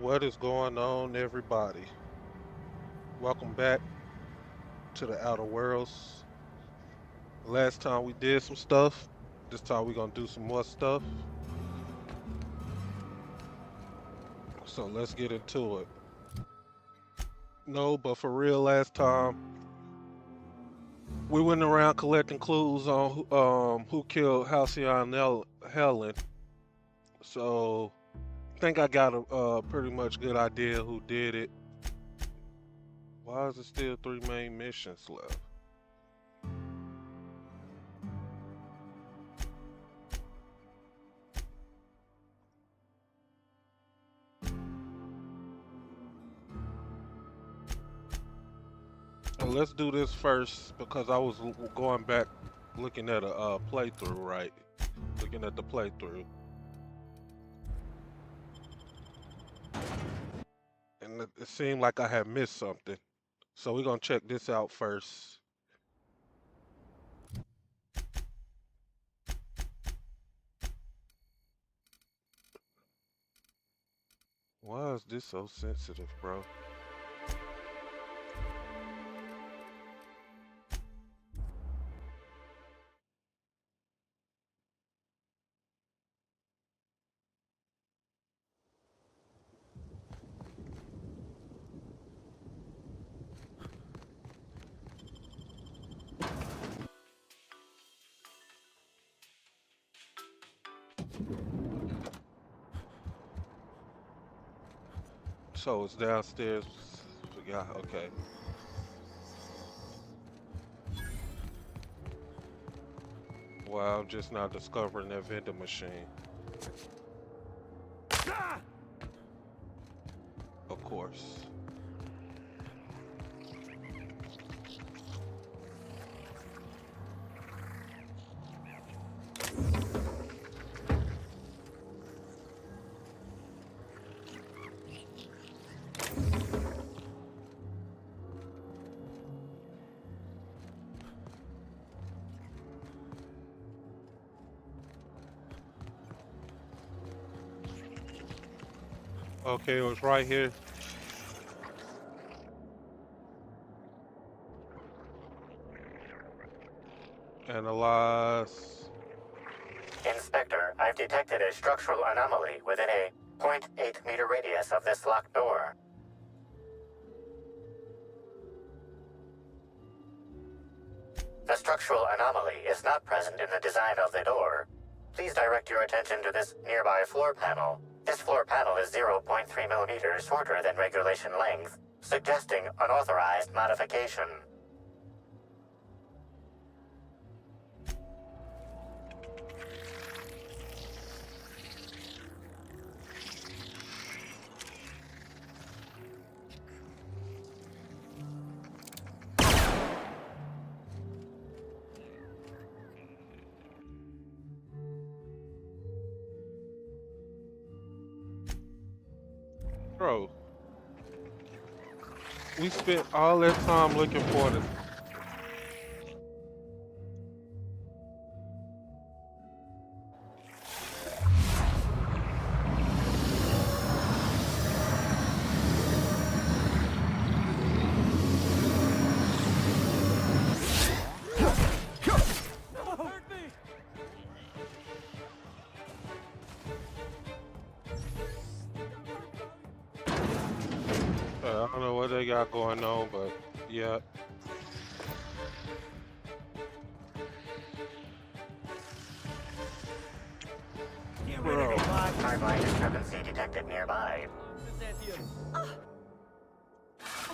What is going on, everybody? Welcome back to the Outer Worlds. Last time we did some stuff. This time we're gonna do some more stuff. So let's get into it. No, but for real, last time we went around collecting clues on who killed Halcyon and Helen. So I think I got a pretty much good idea who did it. Why is there still three main missions left? Well, let's do this first because I was going back looking at a playthrough, right? Looking at the playthrough, and it seemed like I had missed something. So we're gonna check this out first. Why is this so sensitive, bro? So it's downstairs. Yeah, okay. Well, I'm just now discovering that vending machine. Of course. Okay, it was right here. Analyze. Inspector, I've detected a structural anomaly within a .8-meter radius of this locked door. The structural anomaly is not present in the design of the door. Please direct your attention to this nearby floor panel. This floor panel is 0.3 millimeters shorter than regulation length, suggesting unauthorized modification. Bro, we spent all that time looking for this. I don't know what they got going on, but yeah. Bro, Carbide discrepancy detected nearby. I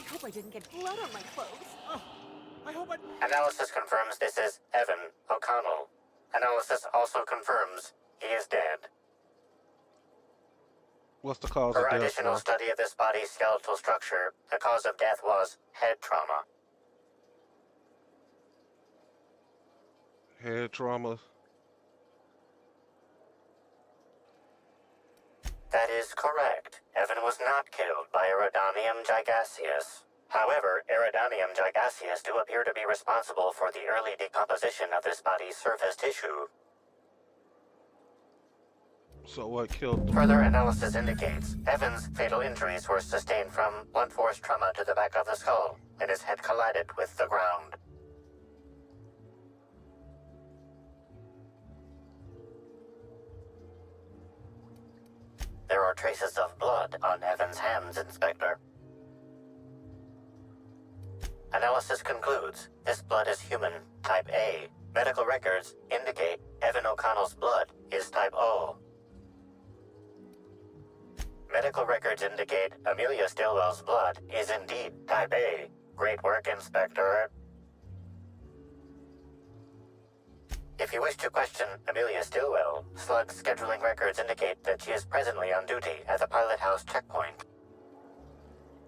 hope I didn't get blood on my clothes. Analysis confirms this is Evan O'Connell. Analysis also confirms he is dead. what's the cause For of death, additional sir? study of this body's skeletal structure, the cause of death was head trauma. Head trauma. That is correct. Evan was not killed by Iridanium gigaseus. However, Iridanium gigaseus do appear to be responsible for the early decomposition of this body's surface tissue. So what killed them? Further analysis indicates Evan's fatal injuries were sustained from blunt force trauma to the back of the skull, and his head collided with the ground. There are traces of blood on Evan's hands, Inspector. Analysis concludes this blood is human, type A. Medical records indicate Evan O'Connell's blood is type O. Medical records indicate Amelia Stillwell's blood is indeed type A. Great work, Inspector. If you wish to question Amelia Stillwell, Slug's scheduling records indicate that she is presently on duty at the Pilot House checkpoint.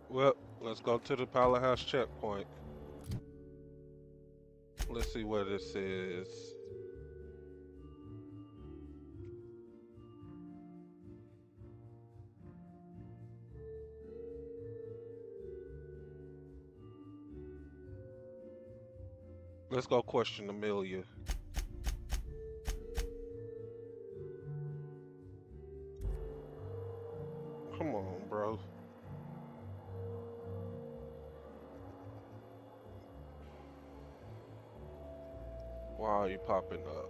Well, let's go to the Pilot House checkpoint. Let's see what this is. Let's go question Amelia. Come on, bro. Why are you popping up?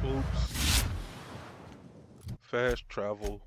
Oops. Fast travel.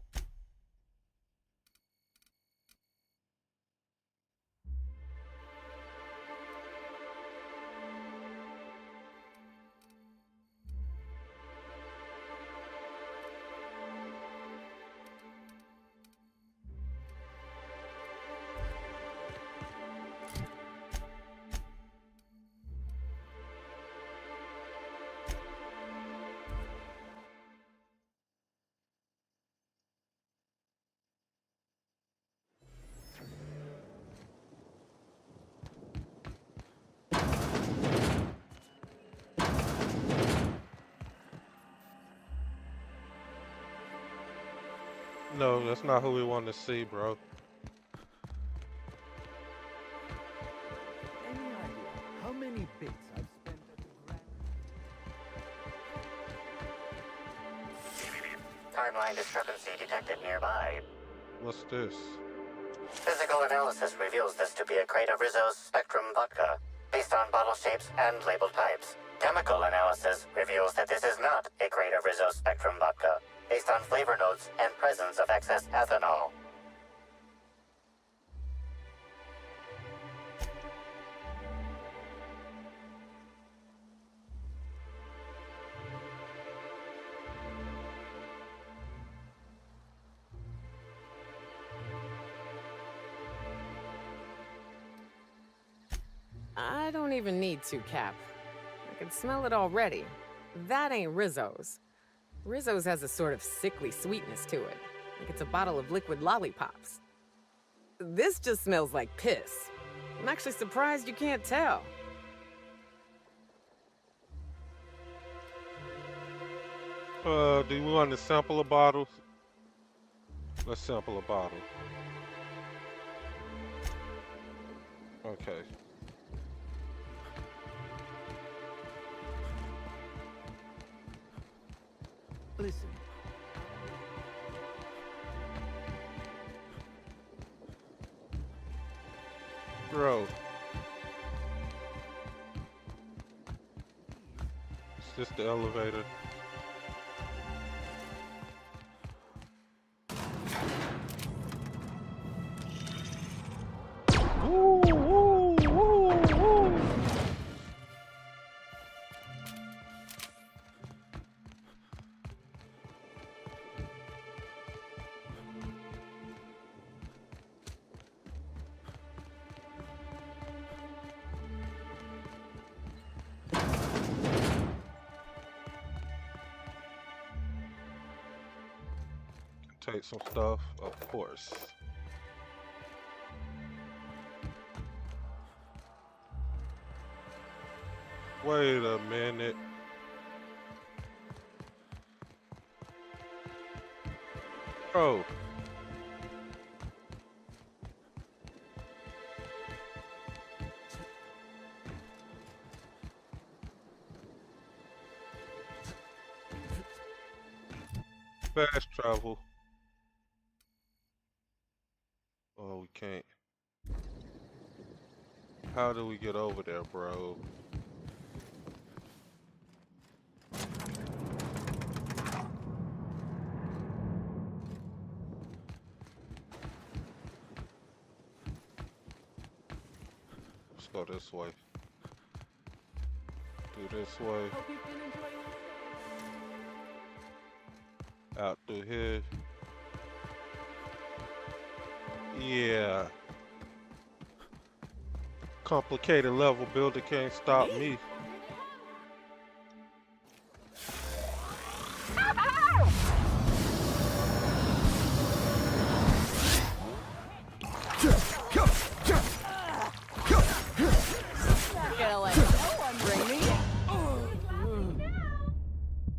No, that's not who we want to see, bro. Any idea how many bits I've spent at the grand... Timeline discrepancy detected nearby. What's this? Physical analysis reveals this to be a crate of Rizzo's Spectrum vodka, based on bottle shapes and label types. Chemical analysis reveals that this is not a crate of Rizzo's Spectrum vodka, based on flavor notes and presence of excess ethanol. I don't even need to, Cap. I can smell it already. That ain't Rizzo's. Rizzo's has a sort of sickly sweetness to it, like it's a bottle of liquid lollipops. This just smells like piss. I'm actually surprised you can't tell. Do you want to sample a bottle? Let's sample a bottle. Okay. Listen, Bro. Is this the elevator? Woo, woo, woo, woo. take some stuff, of course. Wait a minute. Bro. Fast travel. Oh, we can't. How do we get over there, bro? Let's go this way. Do this way. Hope you've been enjoying the Out through here. Yeah. Complicated level builder can't stop me.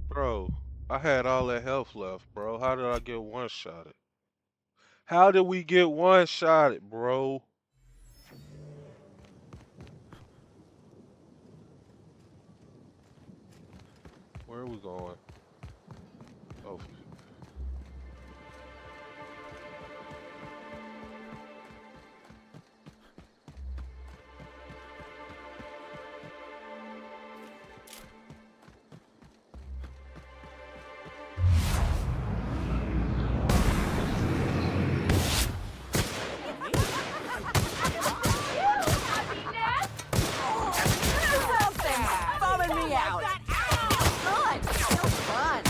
Bro, I had all that health left, bro. How did I get one-shotted? How did we get one-shotted, bro? Where are we going? Oh. me out. Good. So fun.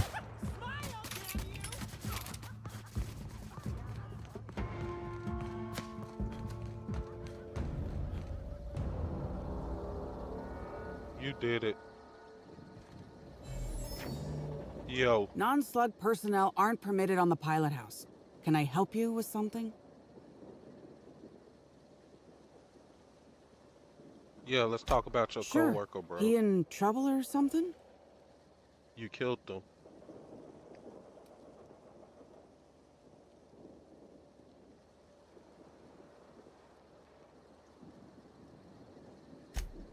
You did it. Yo. Non-slug personnel aren't permitted on the pilot house. Can I help you with something? Yeah, let's talk about your Sure. coworker, bro. He in trouble or something? You killed them.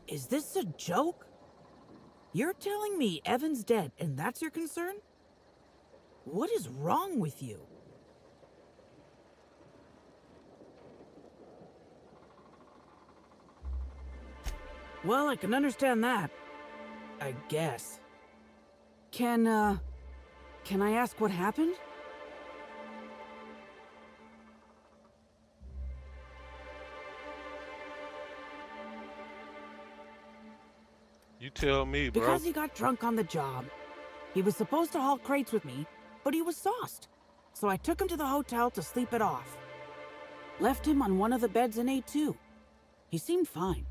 Is this a joke? You're telling me Evan's dead and that's your concern? What is wrong with you? Well, I can understand that. I guess. Can I ask what happened? You tell me, bro. Because he got drunk on the job. He was supposed to haul crates with me, but he was sauced. So I took him to the hotel to sleep it off. Left him on one of the beds in A2. He seemed fine.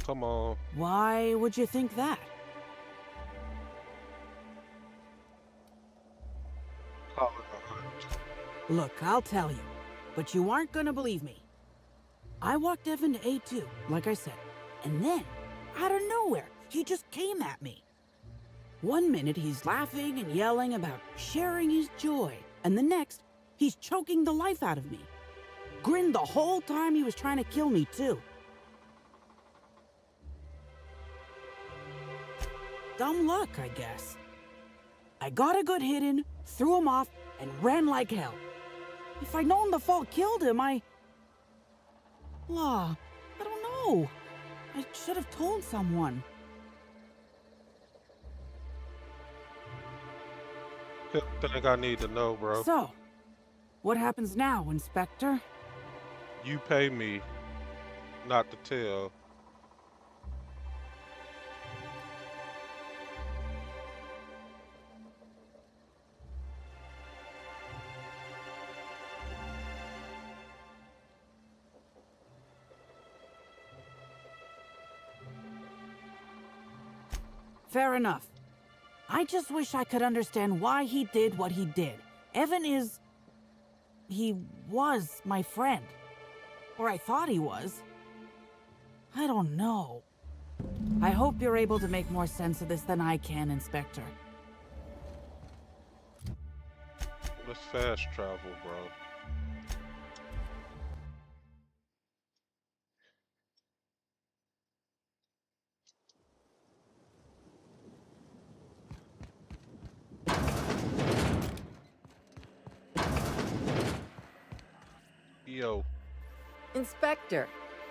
Come on. Why would you think that? Call it a hunch. Look, I'll tell you, but you aren't gonna believe me. I walked Evan to A2, like I said, and then, out of nowhere, he just came at me. 1 minute he's laughing and yelling about sharing his joy, and the next, he's choking the life out of me. Grinned the whole time he was trying to kill me, too. Dumb luck, I guess. I got a good hit in, threw him off, and ran like hell. If I'd known the fall killed him, I don't know. I should have told someone. Think I need to know, bro. So, what happens now, Inspector? You pay me not to tell. Fair enough. I just wish I could understand why he did what he did. Evan is... he was my friend. Or I thought he was. I don't know. I hope you're able to make more sense of this than I can, Inspector. Let's fast travel, bro. Yo, Inspector,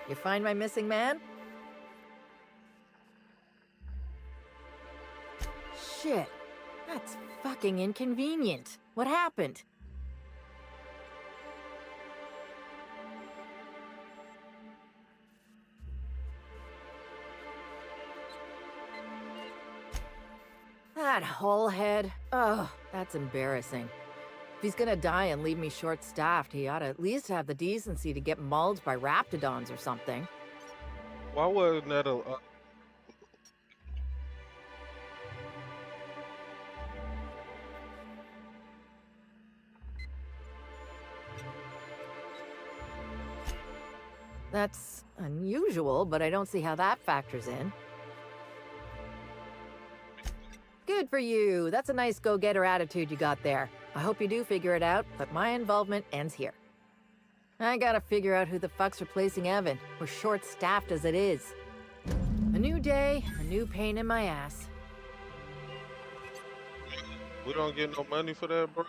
you find my missing man? Shit, that's fucking inconvenient. What happened? That hullhead. Oh, that's embarrassing. If he's gonna die and leave me short-staffed, he ought to at least have the decency to get mauled by raptidons or something. why wasn't that a... That's unusual, but I don't see how that factors in. Good for you. That's a nice go-getter attitude you got there. I hope you do figure it out, but my involvement ends here. I gotta figure out who the fuck's replacing Evan. We're short-staffed as it is. A new day, a new pain in my ass. We don't get no money for that, bro?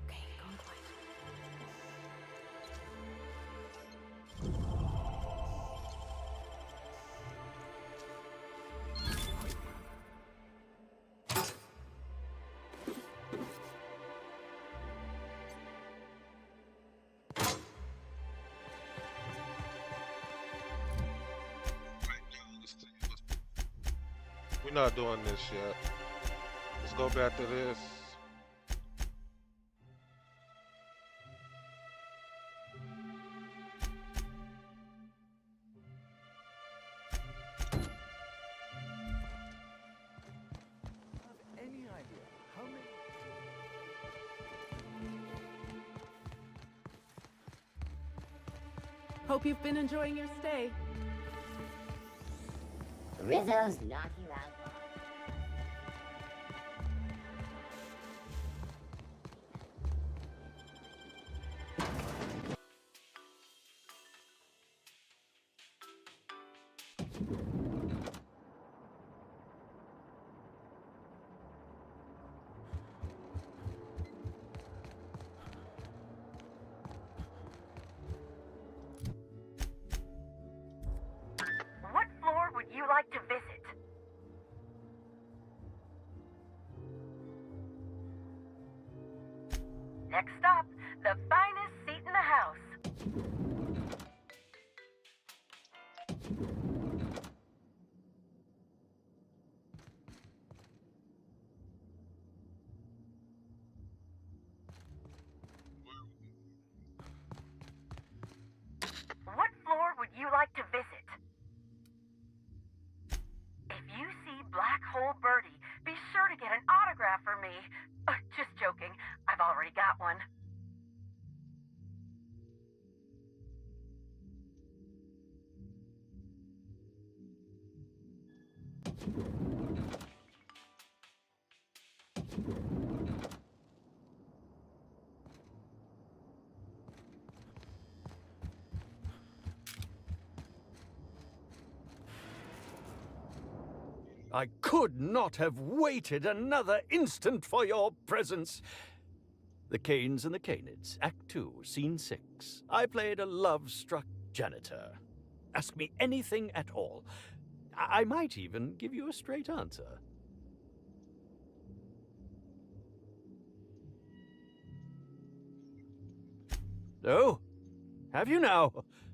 Okay, go quiet. We're not doing this yet. Let's go back to this. Have any idea how many... Hope you've been enjoying your stay. Rizzo's knock you out. What floor would you like to visit? Next stop, the finest seat in the house. What floor would you like to visit? If you see Black Hole Birdie, be sure to get an autograph for me. Just joking. I've already got one. I could not have waited another instant for your presence. The Canes and the Canids, Act 2, Scene 6. I played a love-struck janitor. Ask me anything at all. I might even give you a straight answer. Oh, have you now?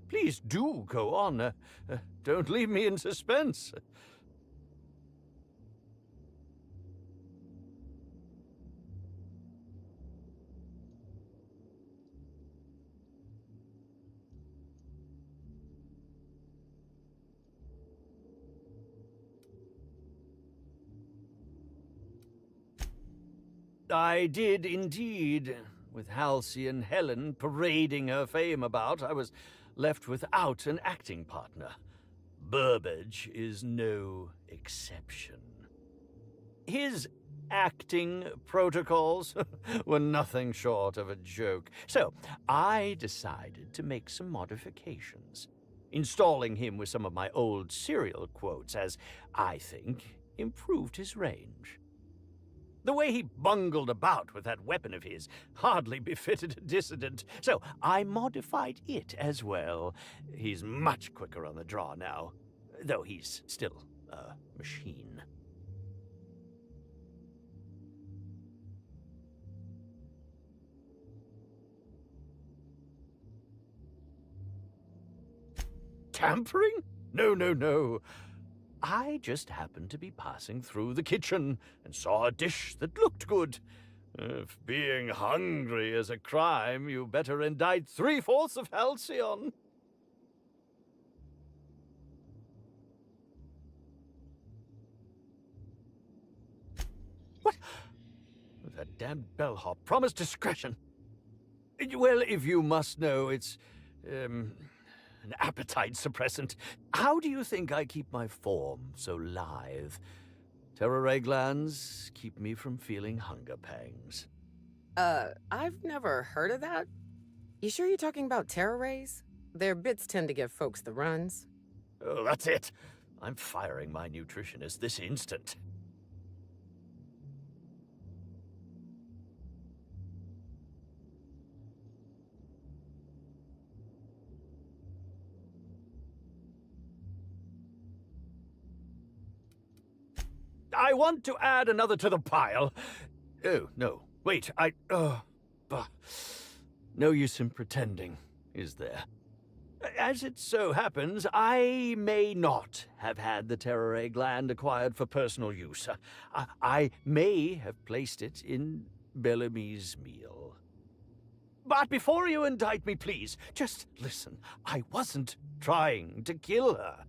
Please do go on. Don't leave me in suspense. I did indeed. With Halcyon Helen parading her fame about, I was left without an acting partner. Burbage is no exception. His acting protocols were nothing short of a joke, so I decided to make some modifications, installing him with some of my old serial quotes as, I think, improved his range. The way he bungled about with that weapon of his hardly befitted a dissident, so I modified it as well. He's much quicker on the draw now, though he's still a machine. Tampering? No, no, no. I just happened to be passing through the kitchen and saw a dish that looked good. If being hungry is a crime, you better indict 3/4 of Halcyon. What? That damned bellhop promised discretion. Well, if you must know, it's, an appetite suppressant. How do you think I keep my form so lithe? Terror glands keep me from feeling hunger pangs. I've never heard of that. You sure you're talking about terror rays? Their bits tend to give folks the runs. Oh, that's it. I'm firing my nutritionist this instant. I want to add another to the pile. Oh, no. Wait, bah. No use in pretending, is there? As it so happens, I may not have had the terror gland acquired for personal use. I may have placed it in Bellamy's meal. But before you indict me, please, just listen. I wasn't trying to kill her.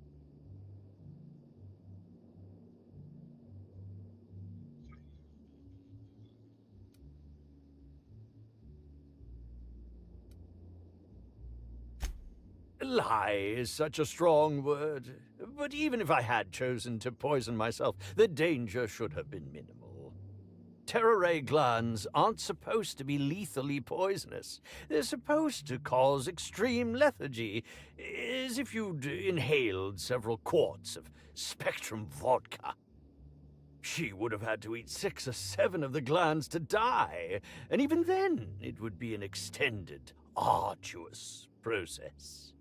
Lie is such a strong word, but even if I had chosen to poison myself, the danger should have been minimal. Terror ray glands aren't supposed to be lethally poisonous. They're supposed to cause extreme lethargy, as if you'd inhaled several quarts of Spectrum vodka. She would have had to eat 6 or 7 of the glands to die, and even then it would be an extended, arduous process.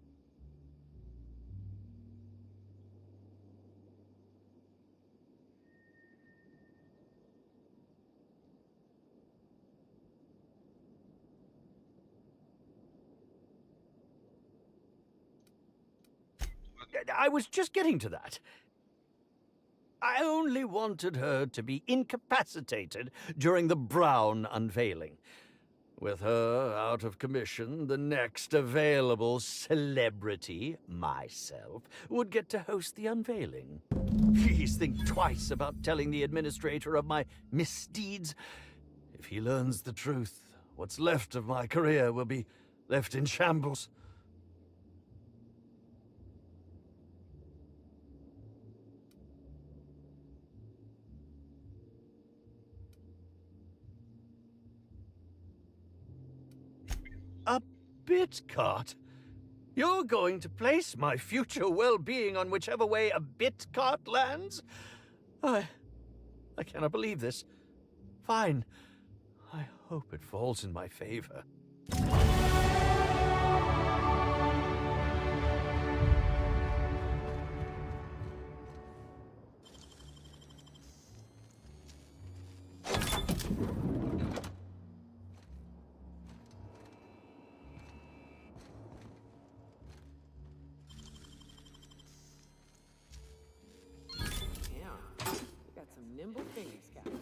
I was just getting to that. I only wanted her to be incapacitated during the Brown unveiling. With her out of commission, the next available celebrity, myself, would get to host the unveiling. Please think twice about telling the administrator of my misdeeds. If he learns the truth, what's left of my career will be left in shambles. A bit cart? You're going to place my future well-being on whichever way a bit cart lands? I cannot believe this. Fine. I hope it falls in my favor. Nimble fingers, Captain.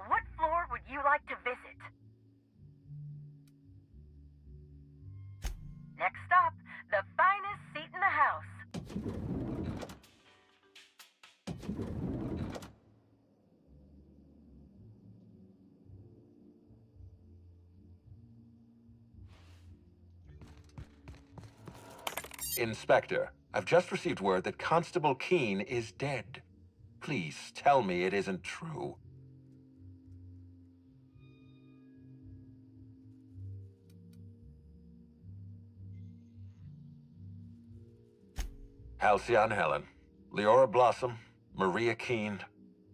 What floor would you like to visit? Next up, the finest seat in the house. Inspector, I've just received word that Constable Keene is dead. Please tell me it isn't true. Halcyon Helen, Leora Blossom, Maria Keene.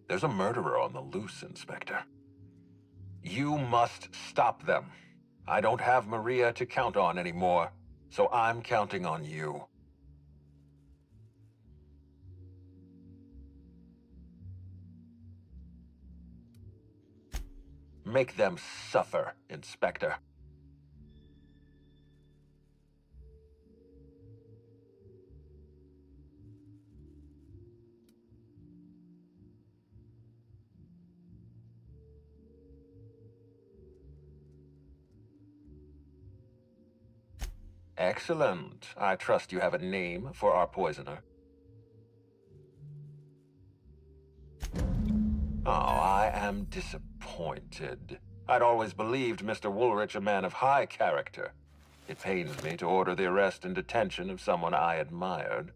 There's a murderer on the loose, Inspector. You must stop them. I don't have Maria to count on anymore, so I'm counting on you. Make them suffer, Inspector. Excellent. I trust you have a name for our poisoner. Oh, I am disappointed. I'd always believed Mr. Woolrich a man of high character. It pains me to order the arrest and detention of someone I admired.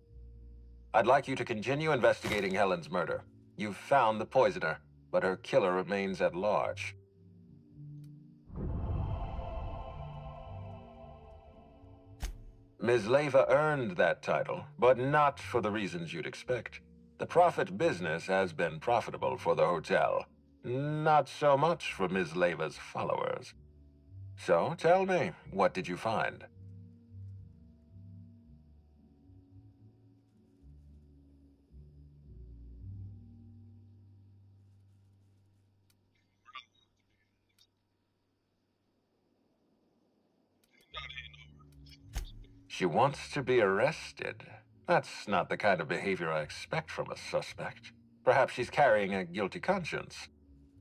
I'd like you to continue investigating Helen's murder. You've found the poisoner, but her killer remains at large. Ms. Leva earned that title, but not for the reasons you'd expect. The profit business has been profitable for the hotel. Not so much for Ms. Leva's followers. So, tell me, what did you find? She wants to be arrested. That's not the kind of behavior I expect from a suspect. Perhaps she's carrying a guilty conscience.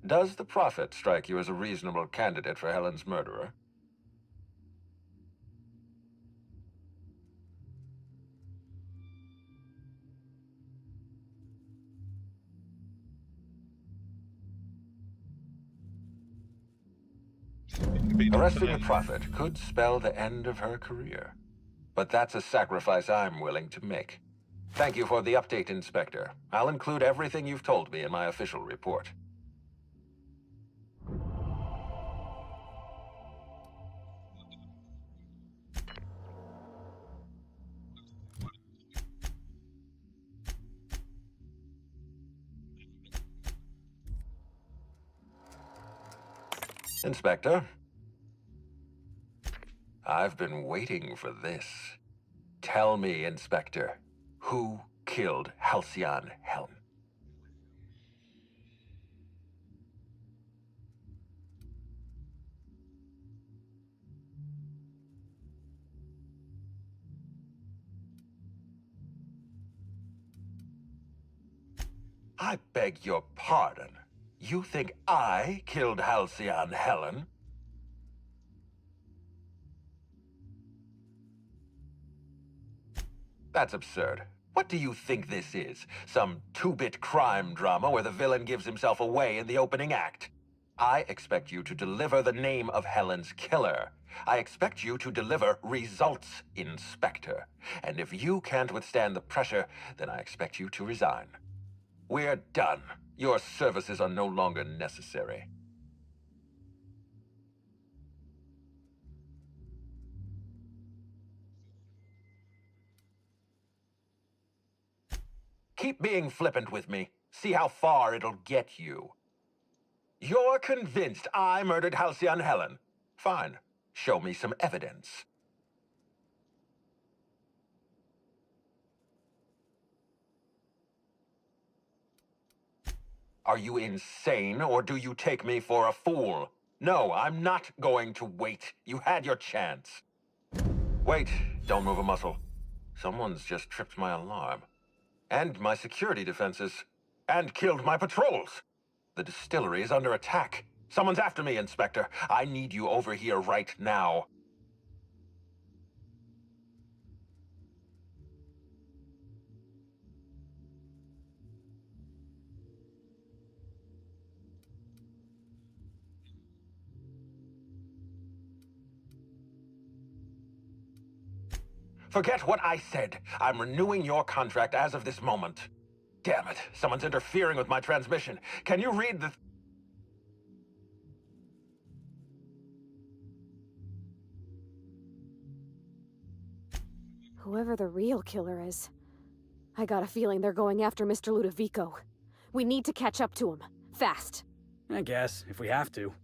Does the Prophet strike you as a reasonable candidate for Helen's murderer? Arresting the Prophet could spell the end of her career. But that's a sacrifice I'm willing to make. Thank you for the update, Inspector. I'll include everything you've told me in my official report. Inspector, I've been waiting for this. Tell me, Inspector, who killed Halcyon Helen? I beg your pardon. You think I killed Halcyon Helen? That's absurd. What do you think this is? Some two-bit crime drama where the villain gives himself away in the opening act? I expect you to deliver the name of Helen's killer. I expect you to deliver results, Inspector. And if you can't withstand the pressure, then I expect you to resign. We're done. Your services are no longer necessary. Keep being flippant with me. See how far it'll get you. You're convinced I murdered Halcyon Helen. Fine. Show me some evidence. Are you insane, or do you take me for a fool? No, I'm not going to wait. You had your chance. Wait, don't move a muscle. Someone's just tripped my alarm. And my security defenses. And killed my patrols. The distillery is under attack. Someone's after me, Inspector. I need you over here right now. Forget what I said. I'm renewing your contract as of this moment. Damn it, someone's interfering with my transmission. Can you read the... Whoever the real killer is, I got a feeling they're going after Mr. Ludovico. We need to catch up to him. Fast. I guess, if we have to.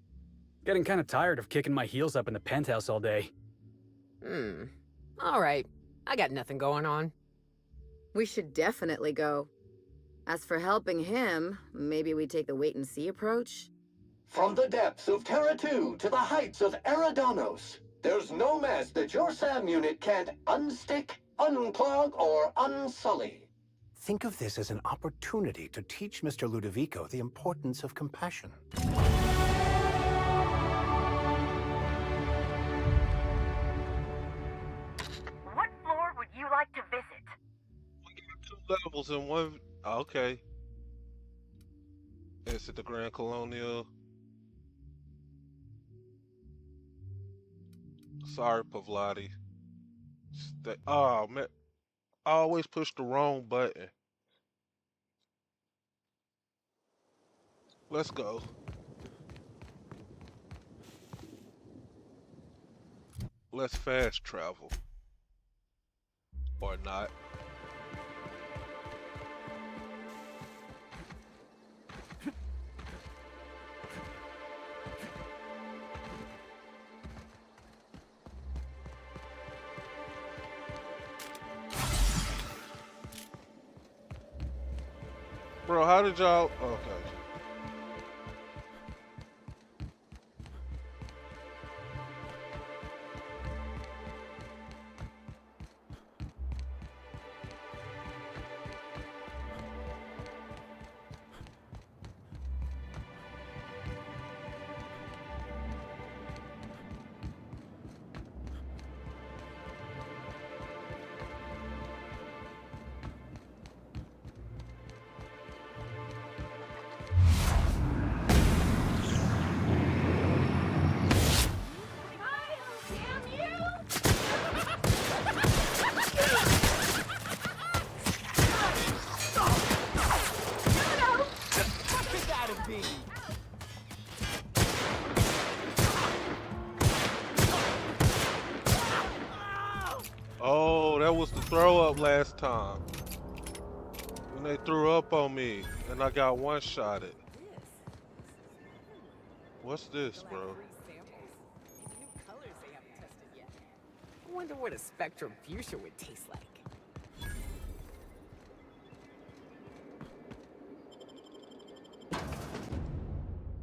Getting kind of tired of kicking my heels up in the penthouse all day. All right. I got nothing going on. We should definitely go. As for helping him, maybe we take the wait-and-see approach? From the depths of Terra 2 to the heights of Eridanos, there's no mess that your SAM unit can't unstick, unclog, or unsully. Think of this as an opportunity to teach Mr. Ludovico the importance of compassion. What floor would you like to visit? We got 2 levels in one. Okay. Is it the Grand Colonial? Sorry, Pavlati. Oh, man. I always push the wrong button. Let's go. Let's fast travel. Or not. Bro, how did y'all... Okay. Oh, that was the throw up last time. When they threw up on me and I got one-shotted. What's this, They'll have bro? free samples. Maybe new colors they haven't tested yet. I wonder what a Spectrum Fuchsia would taste like.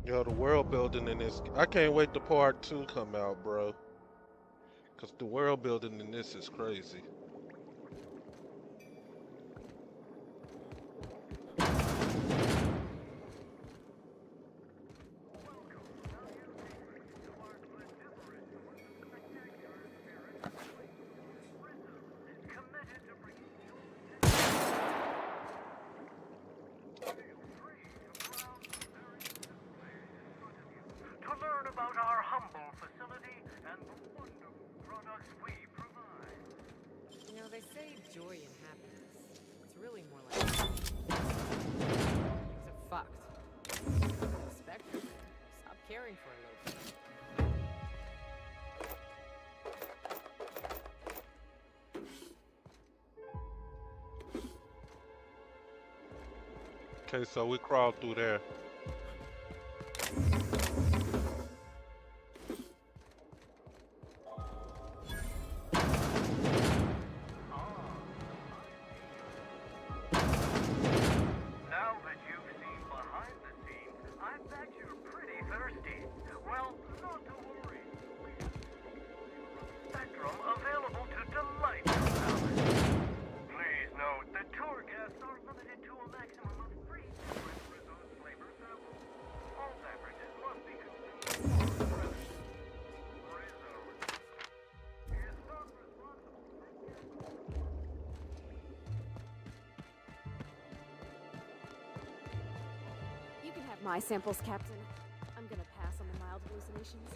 Yo, the world building in this. I can't wait till part 2 come out, bro. Cause the world building in this is crazy. To learn about our humble facility and the wonderful products we provide. You know, they say joy and happiness. It's really more like things are fucked. Spectrum, stop caring for a little bit. Okay, so we crawled through there. Now that you've seen behind the scenes, I bet you're pretty thirsty. Well, not to worry. Spectrum available to delight your palate. Please note that tour guests are limited to a maximum of 3 different Rizzo's flavor samples. All beverages must be consumed for the premises. Rizzo's is not responsible for You can have my samples, Captain. I'm gonna pass on the mild hallucinations.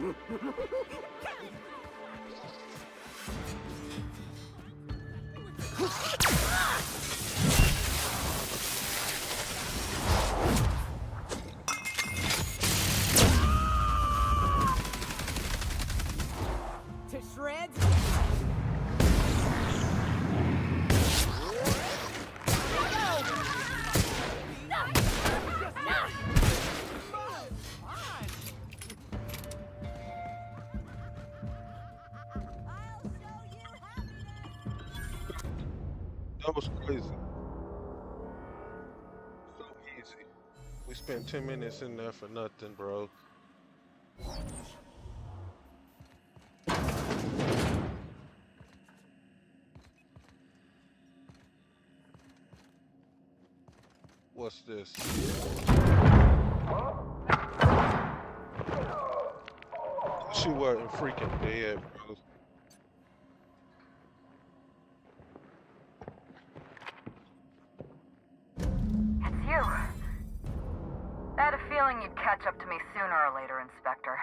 To shreds? That was crazy. So easy. We spent 10 minutes in there for nothing, bro. What's this? She wasn't freaking dead, bro. It's you. I had a feeling you'd catch up to me sooner or later, Inspector.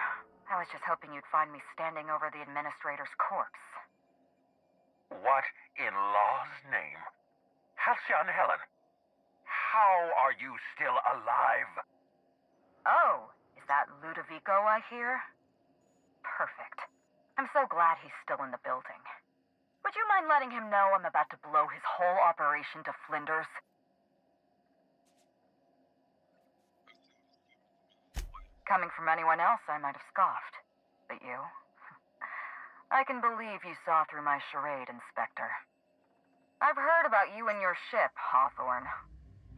I was just hoping you'd find me standing over the administrator's corpse. What in law's name? Halcyon Helen, how are you still alive? Oh, is that Ludovico I hear? Perfect. I'm so glad he's still in the building. Would you mind letting him know I'm about to blow his whole operation to flinders? Coming from anyone else, I might have scoffed. But you? I can believe you saw through my charade, Inspector. I've heard about you and your ship, Hawthorne.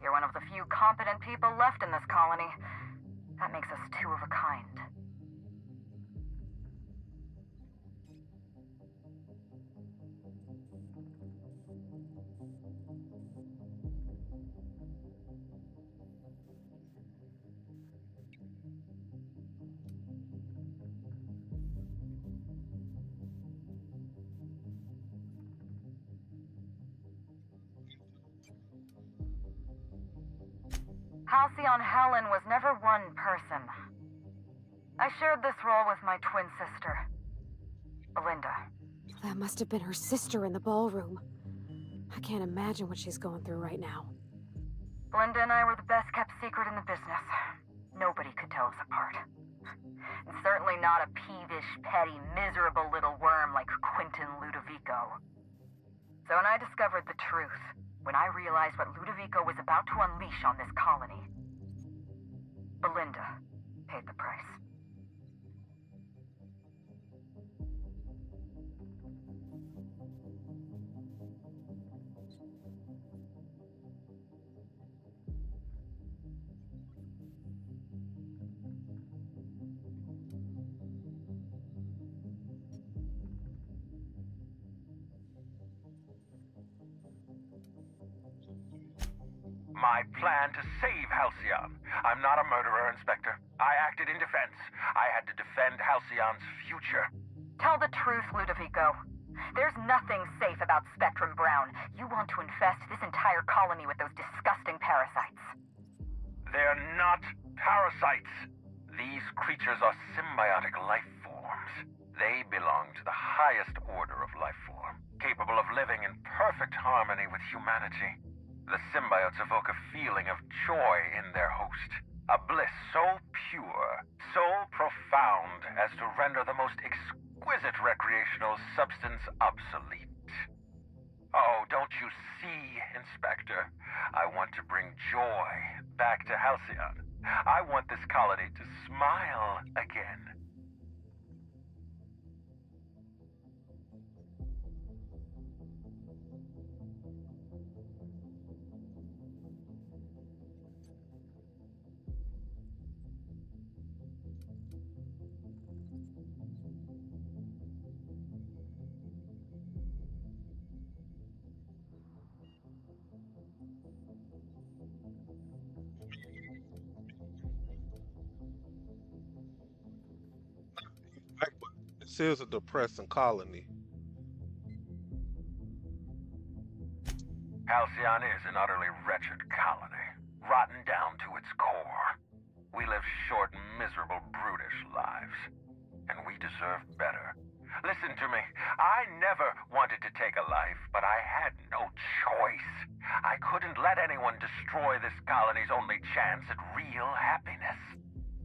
You're one of the few competent people left in this colony. That makes us two of a kind. Halcyon Helen was never one person. I shared this role with my twin sister, Belinda. That must have been her sister in the ballroom. I can't imagine what she's going through right now. Belinda and I were the best kept secret in the business. Nobody could tell us apart. And certainly not a peevish, petty, miserable little worm like Quentin Ludovico. So when I discovered the truth, when I realized what Ludovico was about to unleash on this colony, Belinda paid the price. My plan to save Halcyon. I'm not a murderer, Inspector. I acted in defense. I had to defend Halcyon's future. Tell the truth, Ludovico. There's nothing safe about Spectrum Brown. You want to infest this entire colony with those disgusting parasites. They're not parasites. These creatures are symbiotic life forms. They belong to the highest order of life form, capable of living in perfect harmony with humanity. The symbiotes evoke a feeling of joy in their host, a bliss so pure, so profound as to render the most exquisite recreational substance obsolete. Oh, don't you see, Inspector? I want to bring joy back to Halcyon. I want this colony to smile again. This is a depressing colony. Halcyon is an utterly wretched colony, rotten down to its core. We live short, miserable, brutish lives. and we deserve better. Listen to me. I never wanted to take a life, but I had no choice. I couldn't let anyone destroy this colony's only chance at real happiness.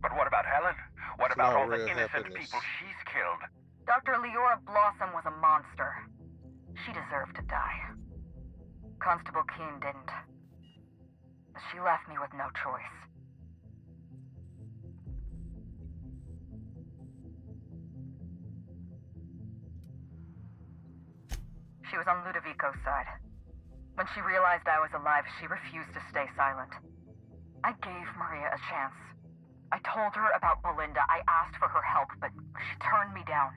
But what about Helen? What It's about not all the real innocent happiness. people she's killed? Dr. Leora Blossom was a monster. She deserved to die. Constable Keene didn't. She left me with no choice. She was on Ludovico's side. When she realized I was alive, she refused to stay silent. I gave Maria a chance. I told her about Belinda. I asked for her help, but she turned me down.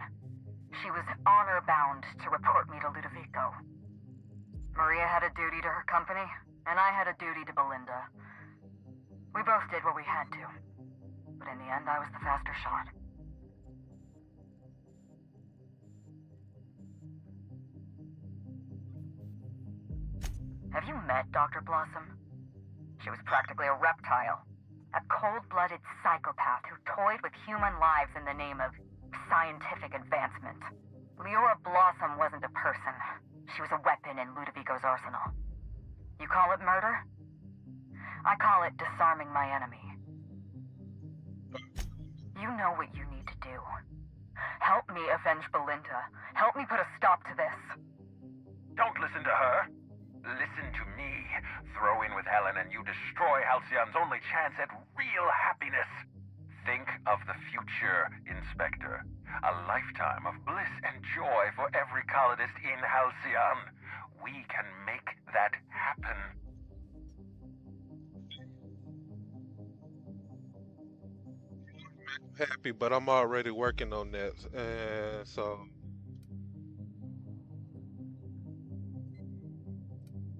She was honor-bound to report me to Ludovico. Maria had a duty to her company, and I had a duty to Belinda. We both did what we had to. But in the end, I was the faster shot. Have you met Dr. Blossom? She was practically a reptile. A cold-blooded psychopath who toyed with human lives in the name of scientific advancement. Leora Blossom wasn't a person. She was a weapon in Ludovico's arsenal. You call it murder? I call it disarming my enemy. You know what you need to do. Help me avenge Belinda. Help me put a stop to this. Don't listen to her. Listen to me. Throw in with Helen and you destroy Halcyon's only chance at real happiness. Think of the future, Inspector. A lifetime of bliss and joy for every colonist in Halcyon. We can make that happen. Happy, but I'm already working on that, and so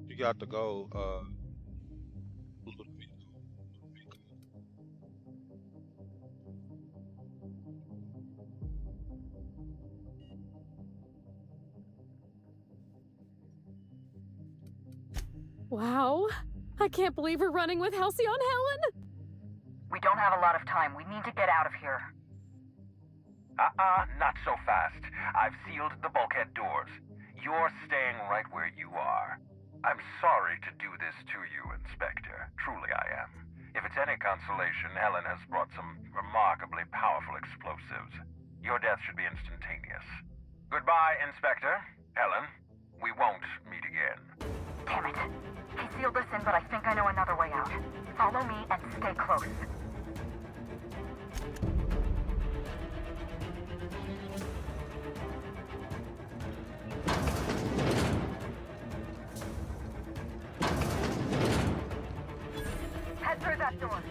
you got to go. Wow. I can't believe we're running with Halcyon, Helen! We don't have a lot of time. We need to get out of here. Not so fast. I've sealed the bulkhead doors. You're staying right where you are. I'm sorry to do this to you, Inspector. Truly I am. If it's any consolation, Helen has brought some remarkably powerful explosives. Your death should be instantaneous. Goodbye, Inspector. Helen, we won't meet again. Damn it. He sealed us in, but I think I know another way out. Follow me and stay close. Head through that door.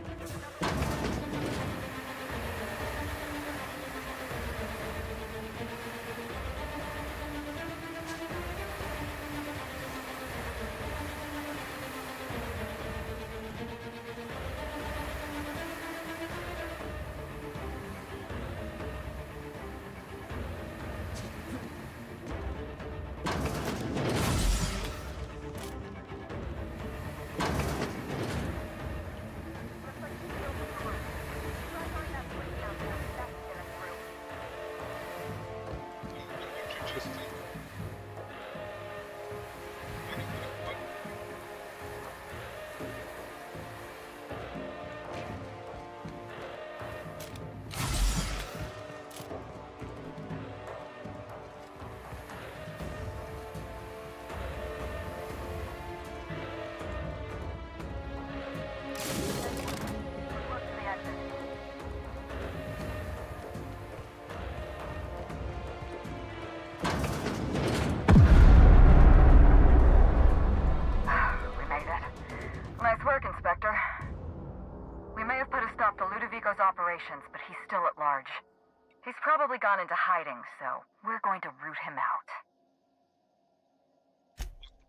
But he's still at large. He's probably gone into hiding, so we're going to root him out.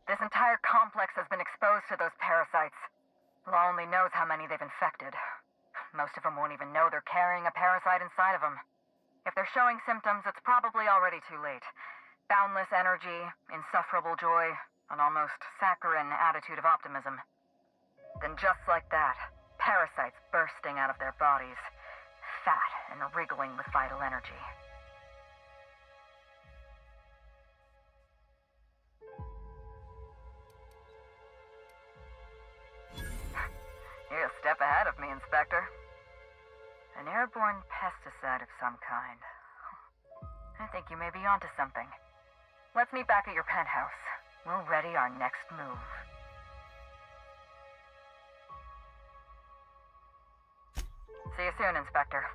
This entire complex has been exposed to those parasites. Law only knows how many they've infected. Most of them won't even know they're carrying a parasite inside of them. If they're showing symptoms, it's probably already too late. Boundless energy, insufferable joy, an almost saccharine attitude of optimism. Then just like that, parasites bursting out of their bodies. fat and wriggling with vital energy. You're a step ahead of me, Inspector. An airborne pesticide of some kind. I think you may be onto something. Let's meet back at your penthouse. We'll ready our next move. See you soon, Inspector.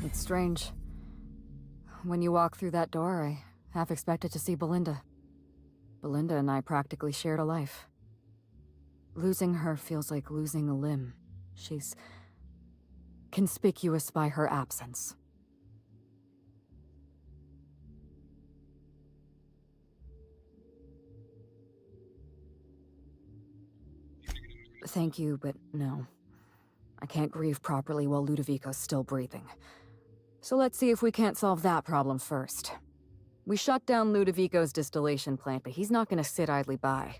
It's strange. When you walk through that door, I half expected to see Belinda. Belinda and I practically shared a life. Losing her feels like losing a limb. She's conspicuous by her absence. Thank you, but no. I can't grieve properly while Ludovico's still breathing. So let's see if we can't solve that problem first. We shut down Ludovico's distillation plant, but he's not gonna sit idly by.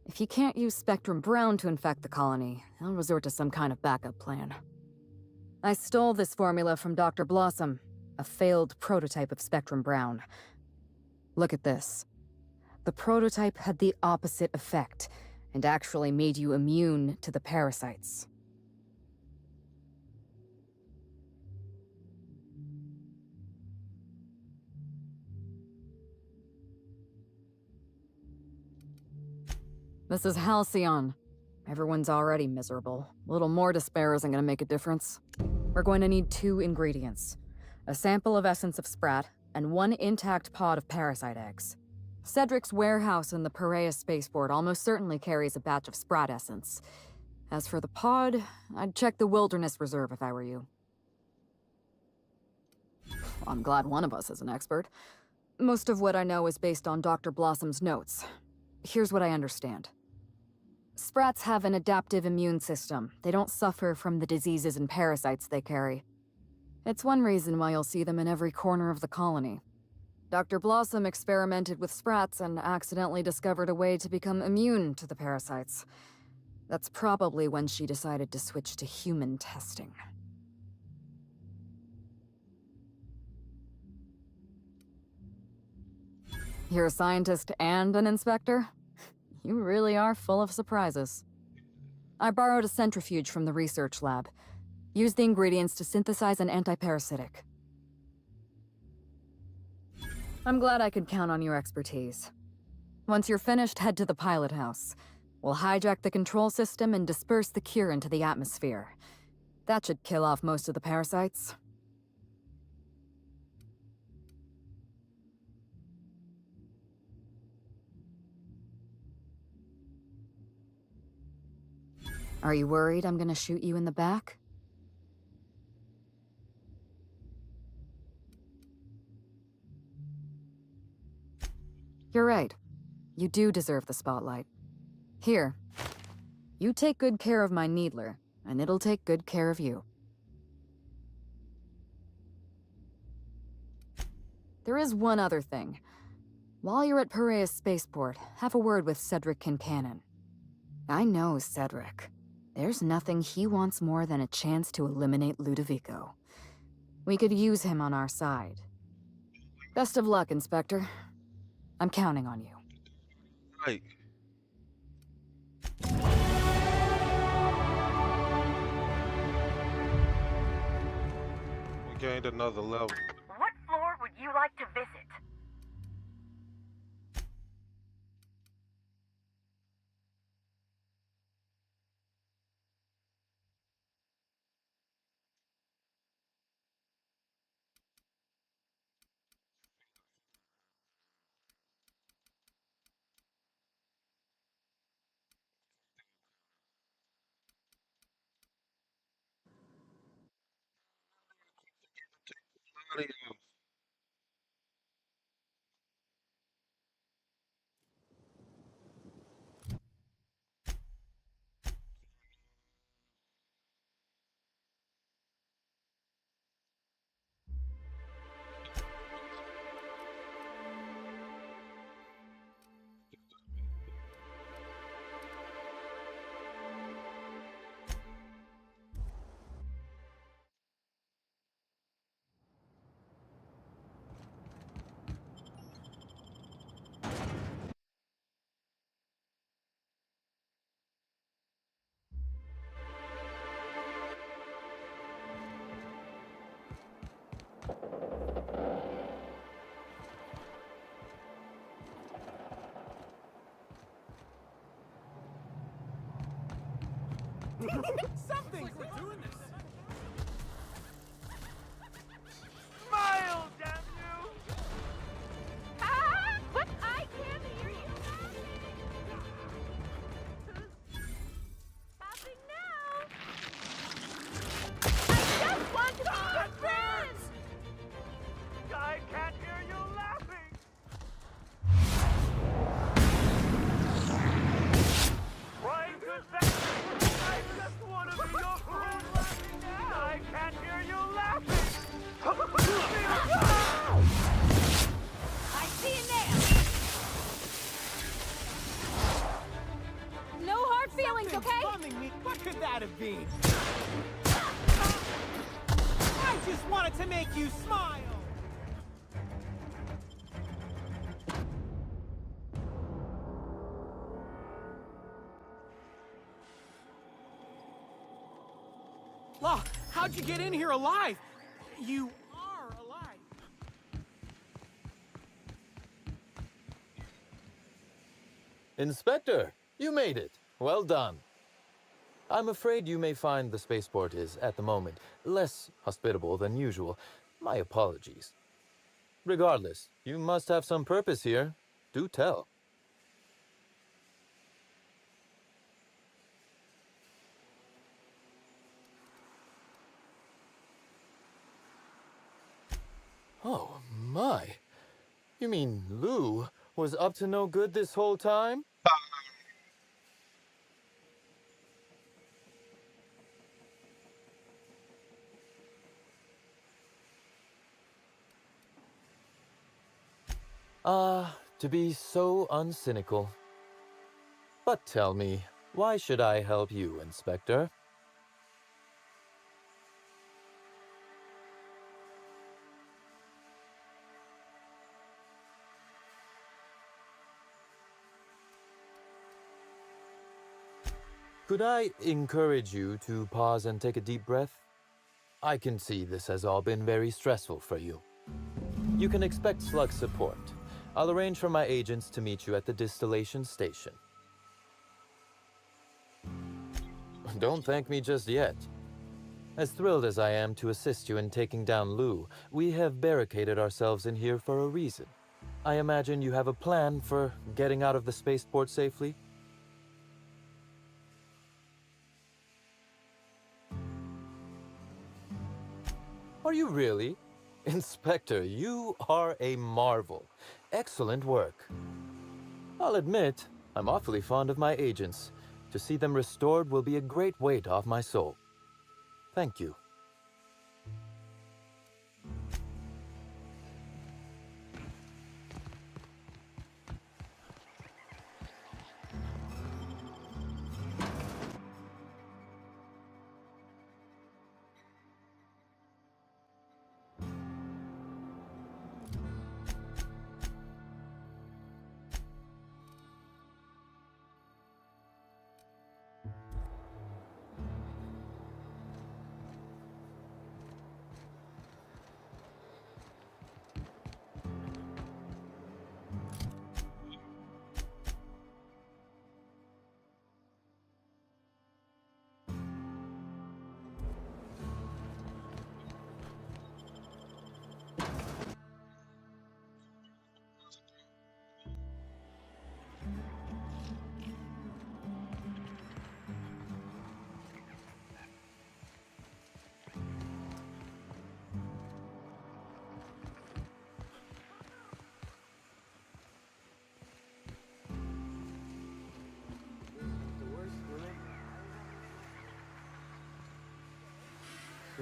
If he can't use Spectrum Brown to infect the colony, he'll resort to some kind of backup plan. I stole this formula from Dr. Blossom, a failed prototype of Spectrum Brown. Look at this. The prototype had the opposite effect, and actually made you immune to the parasites. This is Halcyon. Everyone's already miserable. A little more despair isn't gonna make a difference. We're going to need 2 ingredients. A sample of essence of sprat, and 1 intact pod of parasite eggs. Cedric's warehouse in the Piraeus spaceport almost certainly carries a batch of sprat essence. As for the pod, I'd check the Wilderness Reserve if I were you. I'm glad one of us is an expert. Most of what I know is based on Dr. Blossom's notes. Here's what I understand. Sprats have an adaptive immune system. They don't suffer from the diseases and parasites they carry. It's one reason why you'll see them in every corner of the colony. Dr. Blossom experimented with sprats and accidentally discovered a way to become immune to the parasites. That's probably when she decided to switch to human testing. You're a scientist and an inspector? You really are full of surprises. I borrowed a centrifuge from the research lab. Used the ingredients to synthesize an antiparasitic. I'm glad I could count on your expertise. Once you're finished, head to the pilot house. We'll hijack the control system and disperse the cure into the atmosphere. That should kill off most of the parasites. Are you worried I'm gonna shoot you in the back? You're right. You do deserve the spotlight. Here. You take good care of my Needler, and it'll take good care of you. There is one other thing. While you're at Piraeus Spaceport, have a word with Cedric Kincannon. I know Cedric. There's nothing he wants more than a chance to eliminate Ludovico. We could use him on our side. Best of luck, Inspector. I'm counting on you. Right. gained another level. What floor would you like to visit? Something! We're doing this! Smile, damn you! Ah! But I can't hear you laughing now! I just want to be your friend! I can't hear you laughing! Why could that? I just want to be your friend laughing now! I can't hear you laughing! I see you now! No hard feelings, okay? Bumming me. What could that have been? I just wanted to make you smile! Law, how'd you get in here alive? You are alive. Inspector, you made it. Well done. I'm afraid you may find the spaceport is, at the moment, less hospitable than usual. My apologies. Regardless, you must have some purpose here. Do tell. Oh, my. You mean Lou was up to no good this whole time? To be so uncynical. But tell me, why should I help you, Inspector? Could I encourage you to pause and take a deep breath? I can see this has all been very stressful for you. You can expect slug support. I'll arrange for my agents to meet you at the distillation station. Don't thank me just yet. As thrilled as I am to assist you in taking down Lou, we have barricaded ourselves in here for a reason. I imagine you have a plan for getting out of the spaceport safely? Are you really? Inspector, you are a marvel. Excellent work. I'll admit, I'm awfully fond of my agents. To see them restored will be a great weight off my soul. Thank you.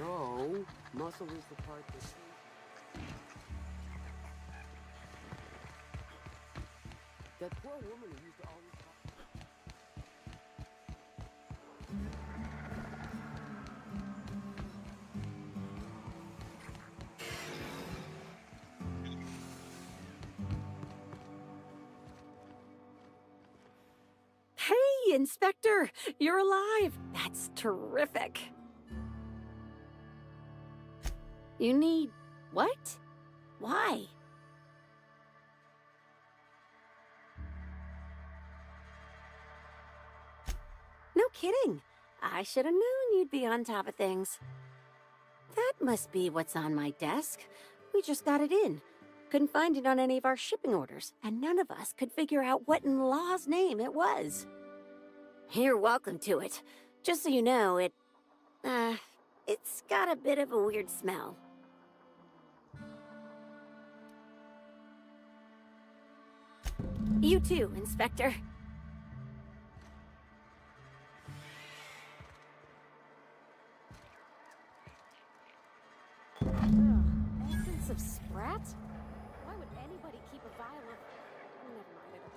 No, muscle is the part that... That poor woman who used to always talk... Hey, Inspector! You're alive! That's terrific! You need... what? Why? No kidding. I should have known you'd be on top of things. That must be what's on my desk. We just got it in. Couldn't find it on any of our shipping orders, and none of us could figure out what in law's name it was. You're welcome to it. Just so you know, it's got a bit of a weird smell. You too, Inspector. Essence of Sprat? Why would anybody keep a vial of... Never mind, I don't...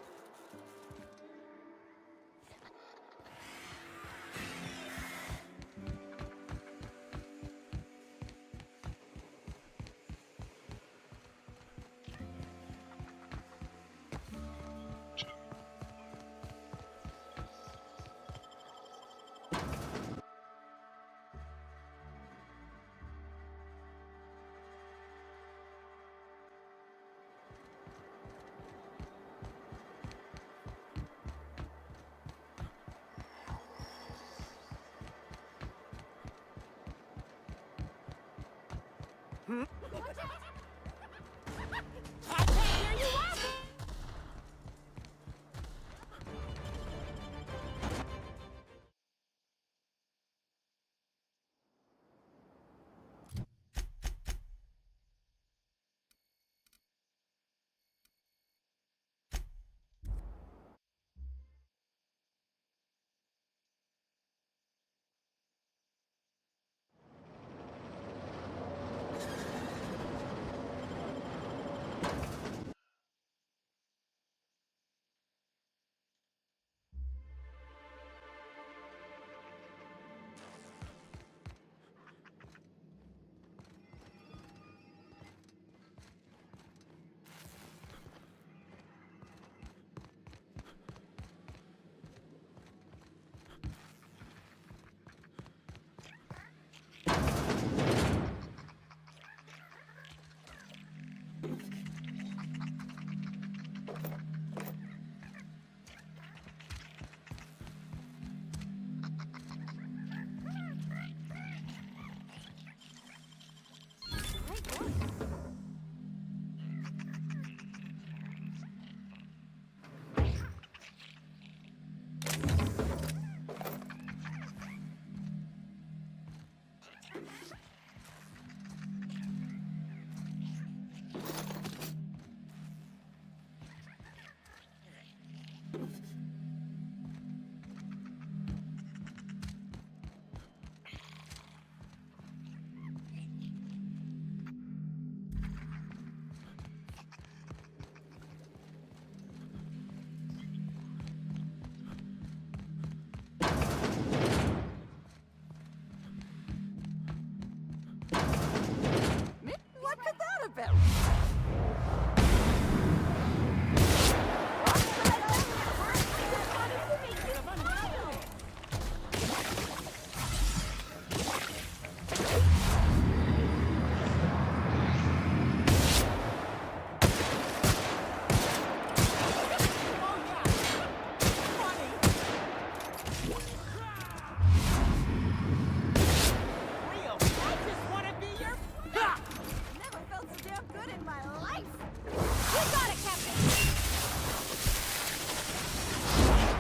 What could that have been?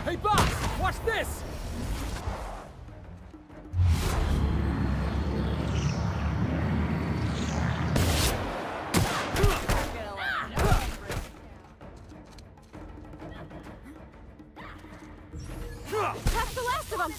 Hey, boss! Watch this! That's the last of them!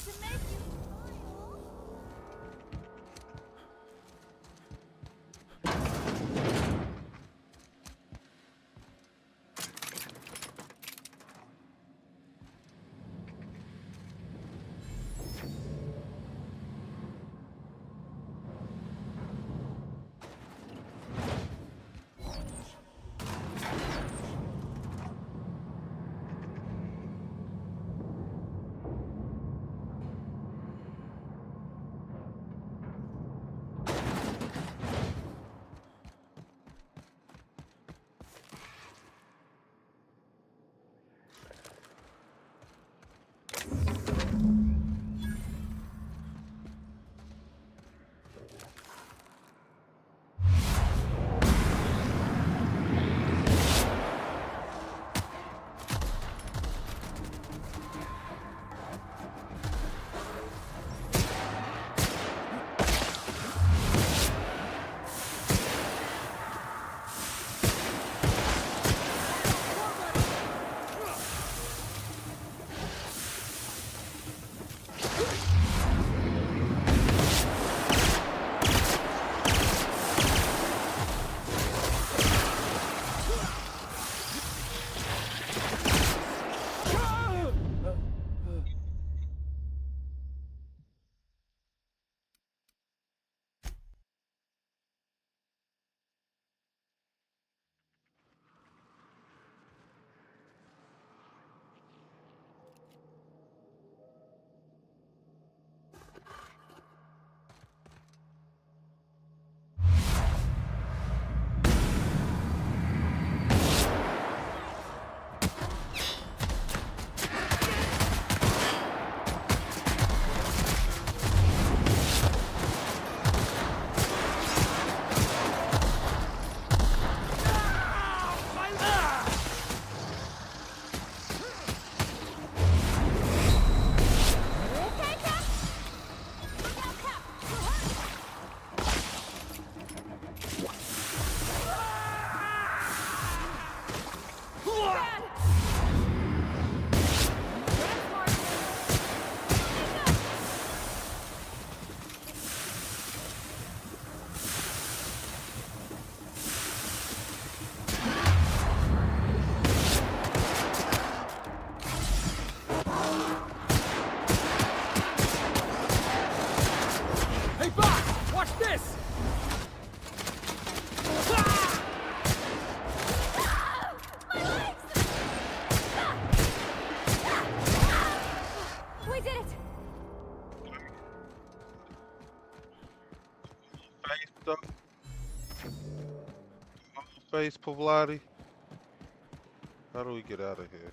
Space Pavlati. How do we get out of here?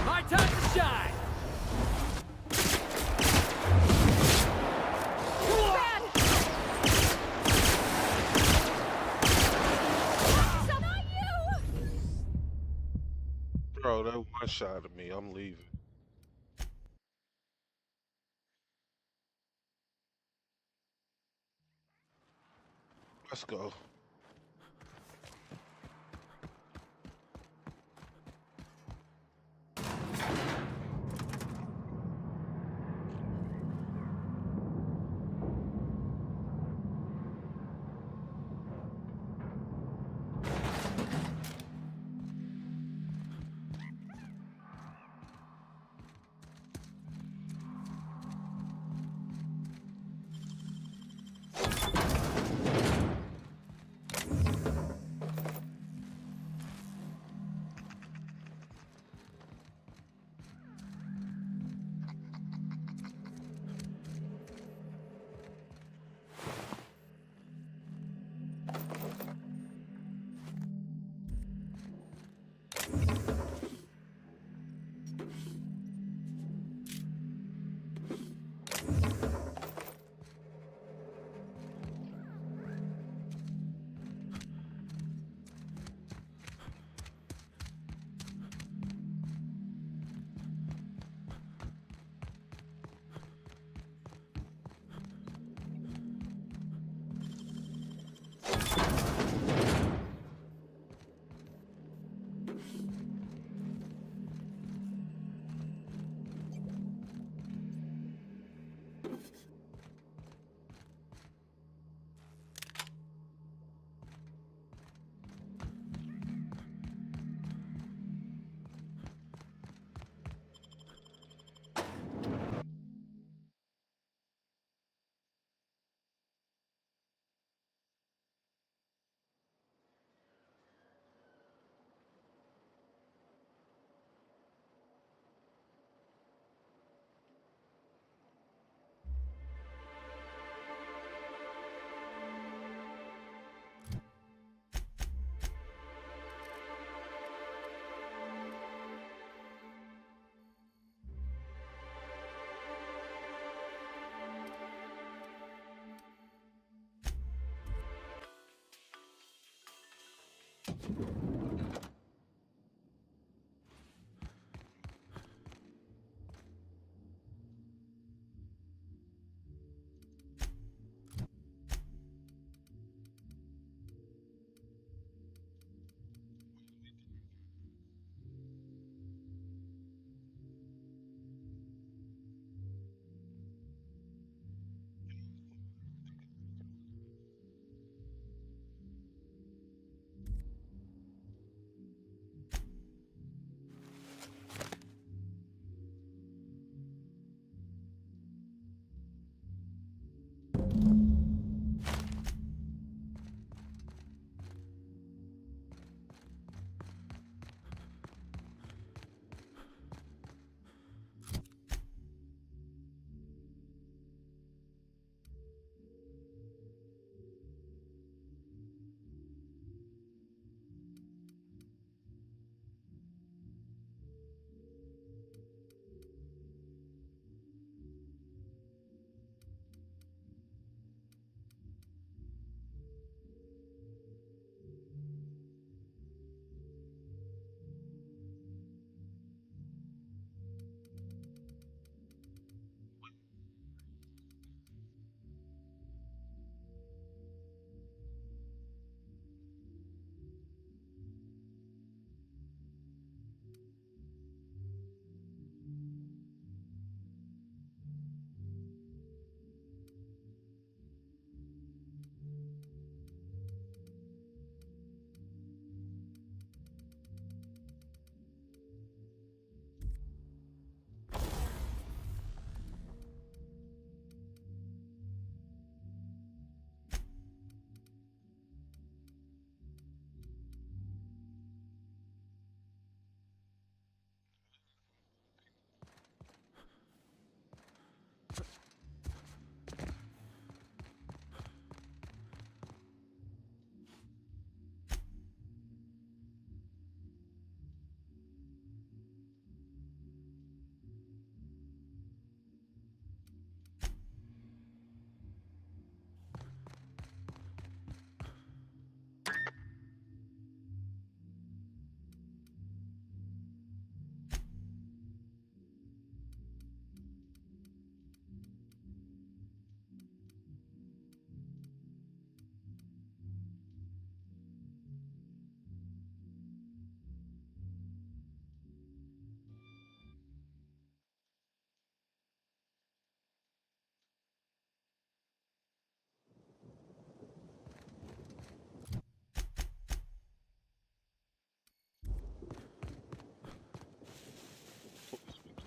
My time to shine! Bro, that one shot at me. I'm leaving. Let's go.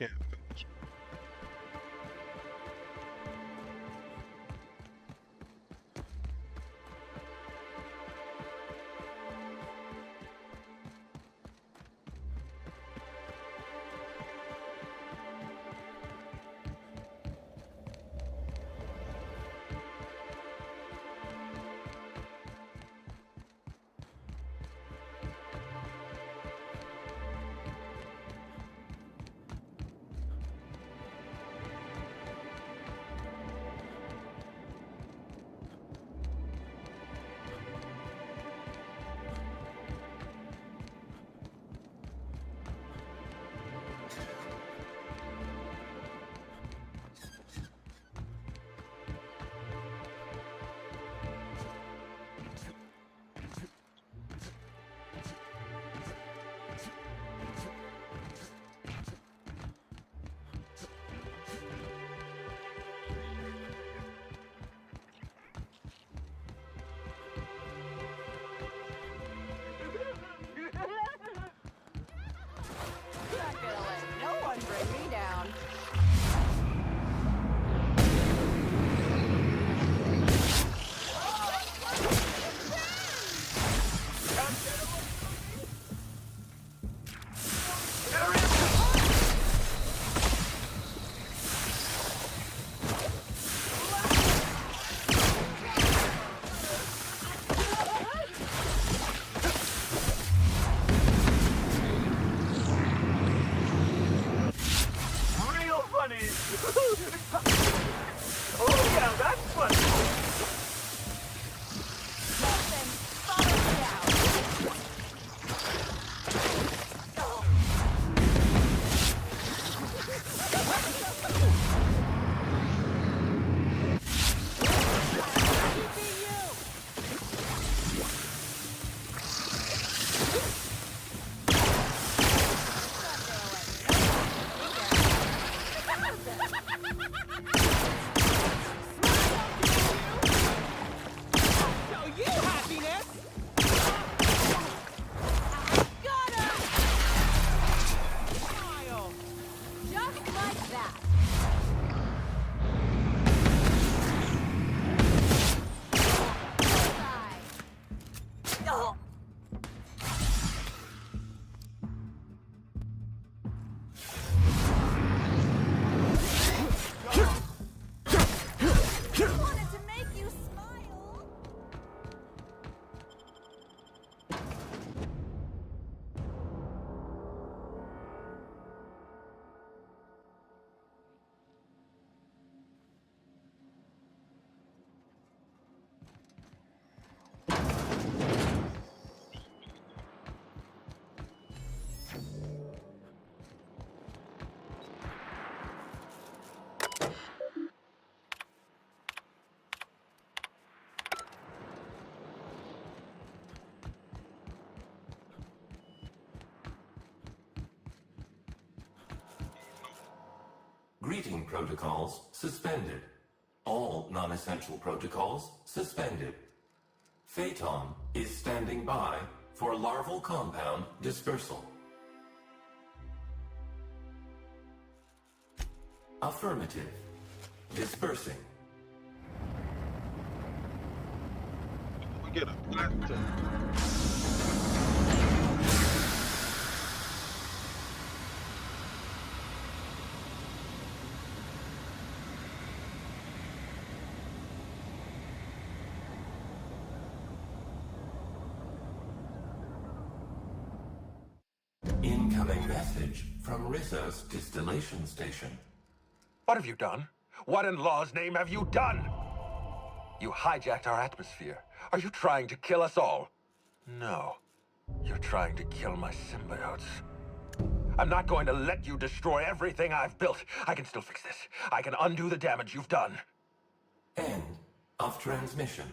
can't. No one bring me down. Real funny! Oh yeah, that's funny! Show you happiness! Got him! Smile! Just like that. Wanted to make you smile. Greeting protocols suspended. All non-essential protocols suspended. Phaeton is standing by for larval compound dispersal. Affirmative. Dispersing. We get a blaster. Incoming message from Rizzo's distillation station. What have you done? What in law's name have you done? You hijacked our atmosphere. Are you trying to kill us all? No. You're trying to kill my symbiotes. I'm not going to let you destroy everything I've built. I can still fix this. I can undo the damage you've done. End of transmission.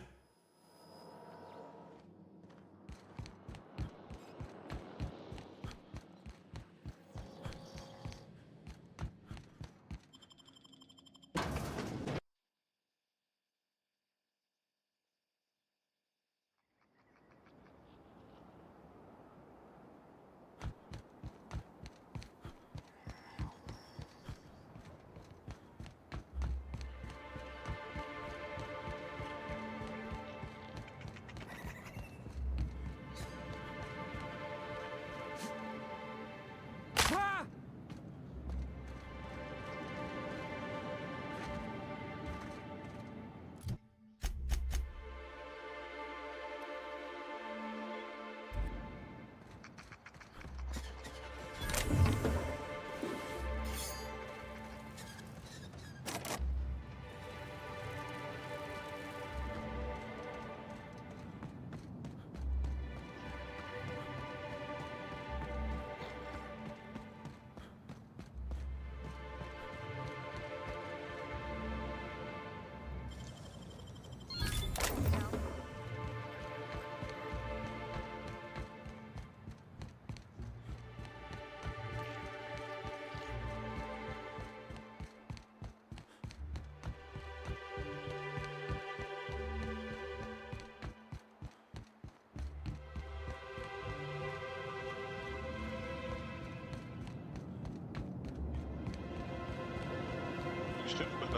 Shit, but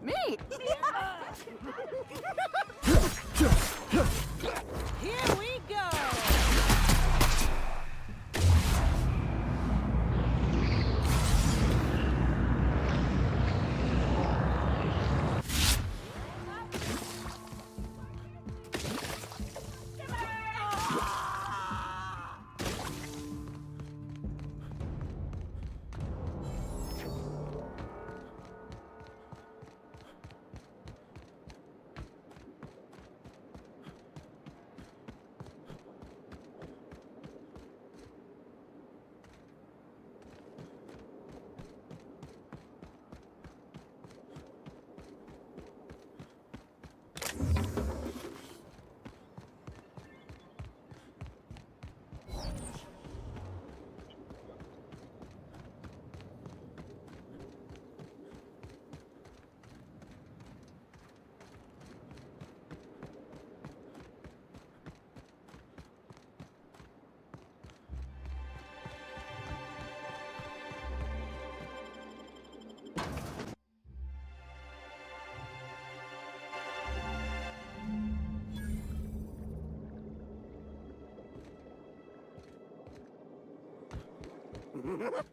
Me! Here we go!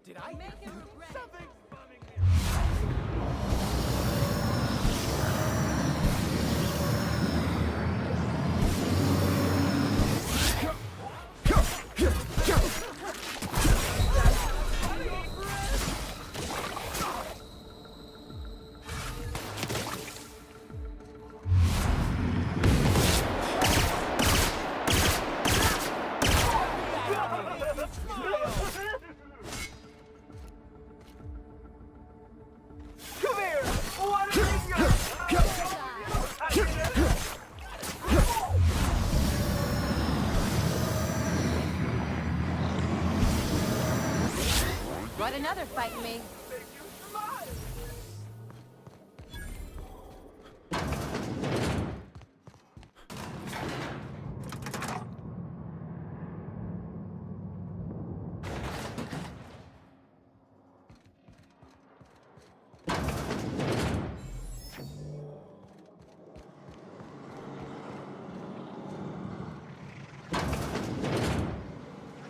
Did I make him regret something? What another fighting me?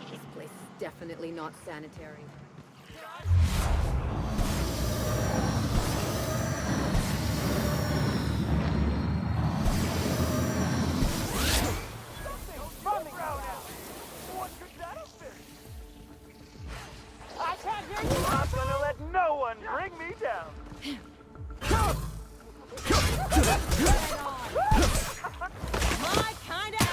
This place is definitely not sanitary. I'm not gonna let no one bring me down. My kind of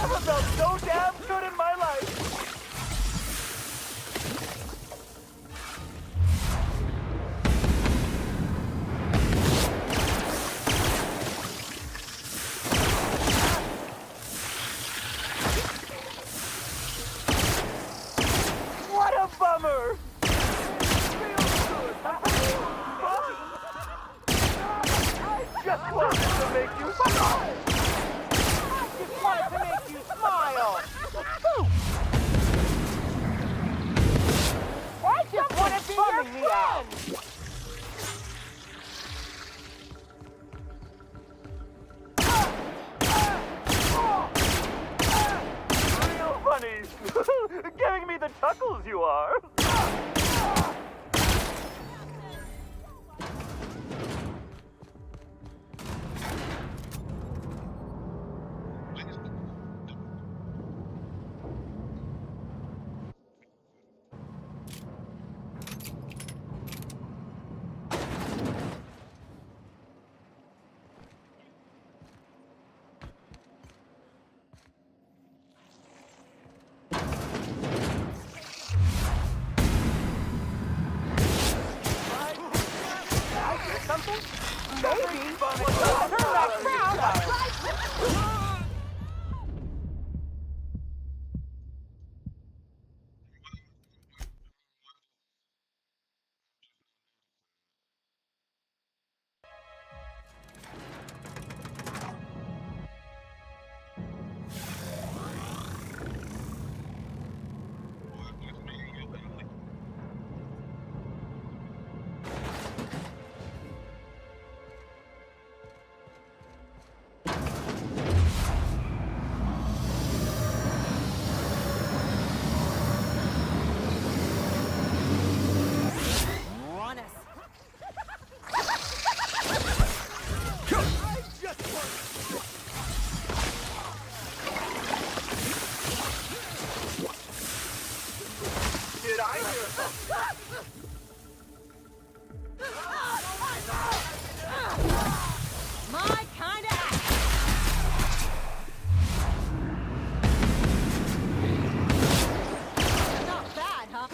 Never felt so damn good in my life. What a bummer! I just wanted to make you smile! I just wanted to make you smile! I just want to be your friend! Real funny! Giving me the chuckles you are! baby! Turn that frown! My kind of not bad, huh?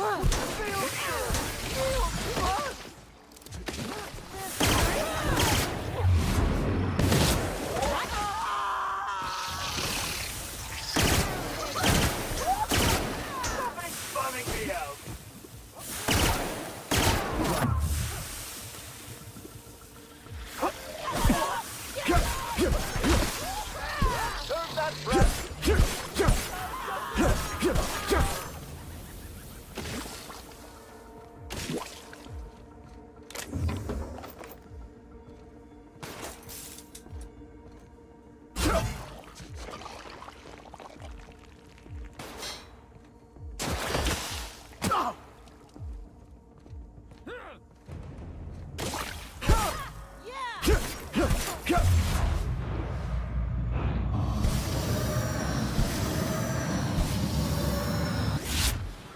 Bumming me out. Serve that breath.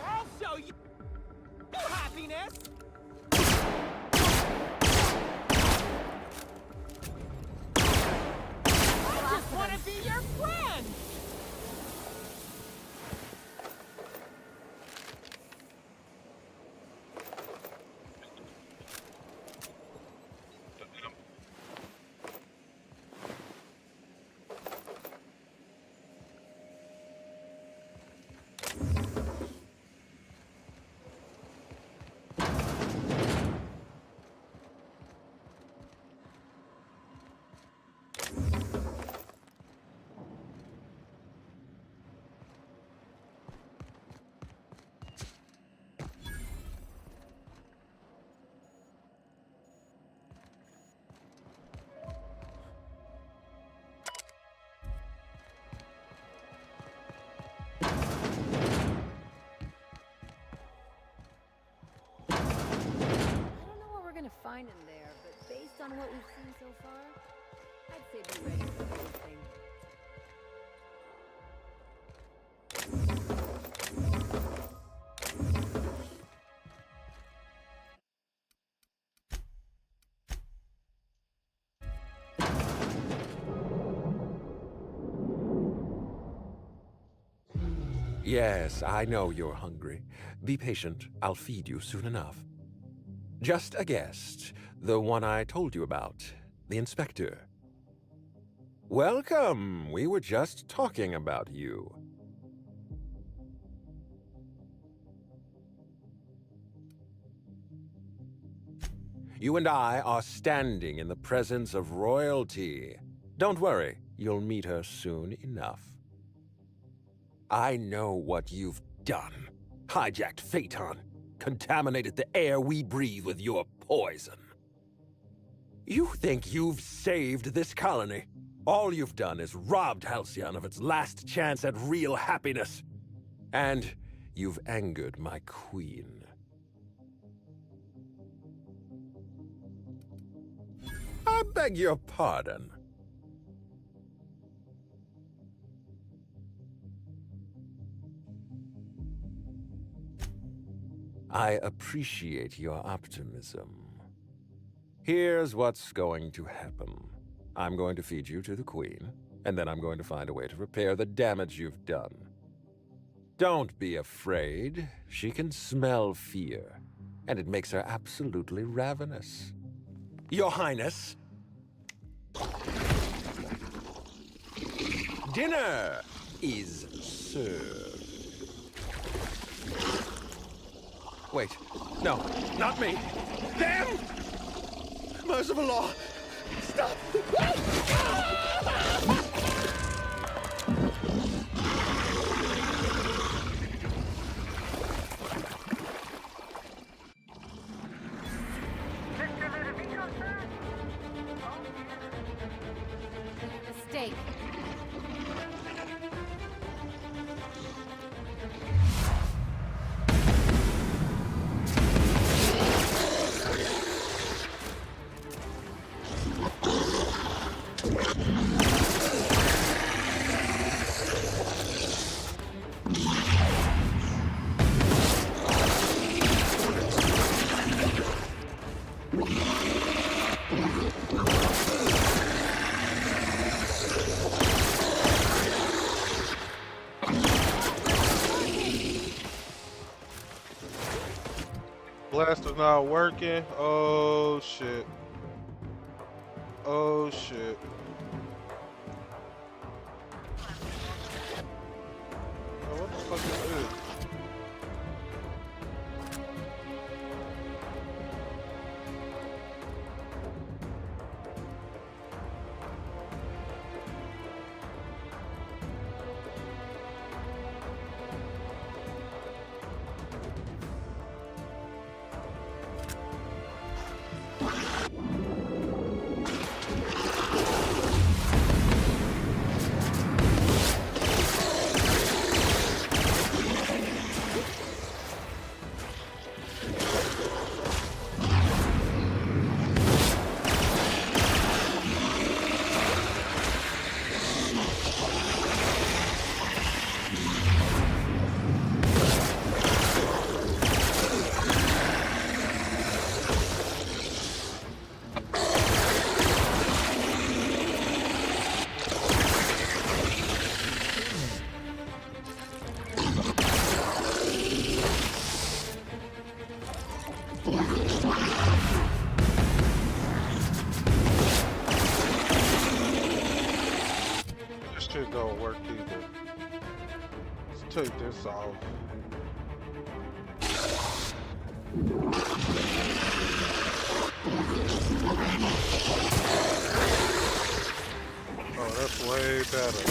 I'll show you happiness! I just want to be your friend! Find in there, but based on what we've seen so far, I'd say be ready for anything. Yes, I know you're hungry. Be patient. I'll feed you soon enough. Just a guest. The one I told you about. The inspector. Welcome. We were just talking about you. You and I are standing in the presence of royalty. Don't worry, you'll meet her soon enough. I know what you've done. Hijacked Phaeton. Contaminated the air we breathe with your poison. You think you've saved this colony? All you've done is robbed Halcyon of its last chance at real happiness. And you've angered my queen. I beg your pardon. I appreciate your optimism. Here's what's going to happen. I'm going to feed you to the Queen, and then I'm going to find a way to repair the damage you've done. Don't be afraid. She can smell fear, and it makes her absolutely ravenous. Your Highness, Dinner is served. Wait, no, not me. Them! Merciful law! Stop! Mr. Ludovico, sir? Mistake. Blaster's not working. Oh shit. Oh shit. Oh, what the fuck is this? This shit don't work either. Let's take this off. Oh, that's way better.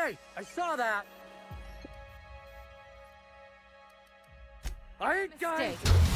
Hey, I saw that. I ain't got.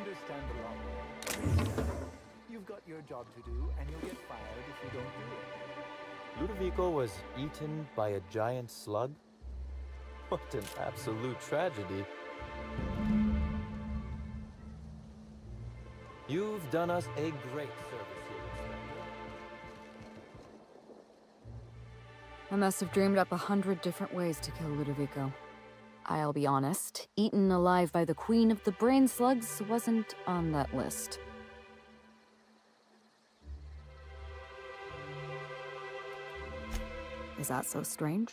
understand the law. You've got your job to do, and you'll get fired if you don't do it. Ludovico was eaten by a giant slug? What an absolute tragedy. You've done us a great service here. I must have dreamed up 100 different ways to kill Ludovico. I'll be honest, eaten alive by the Queen of the Brain Slugs wasn't on that list. Is that so strange?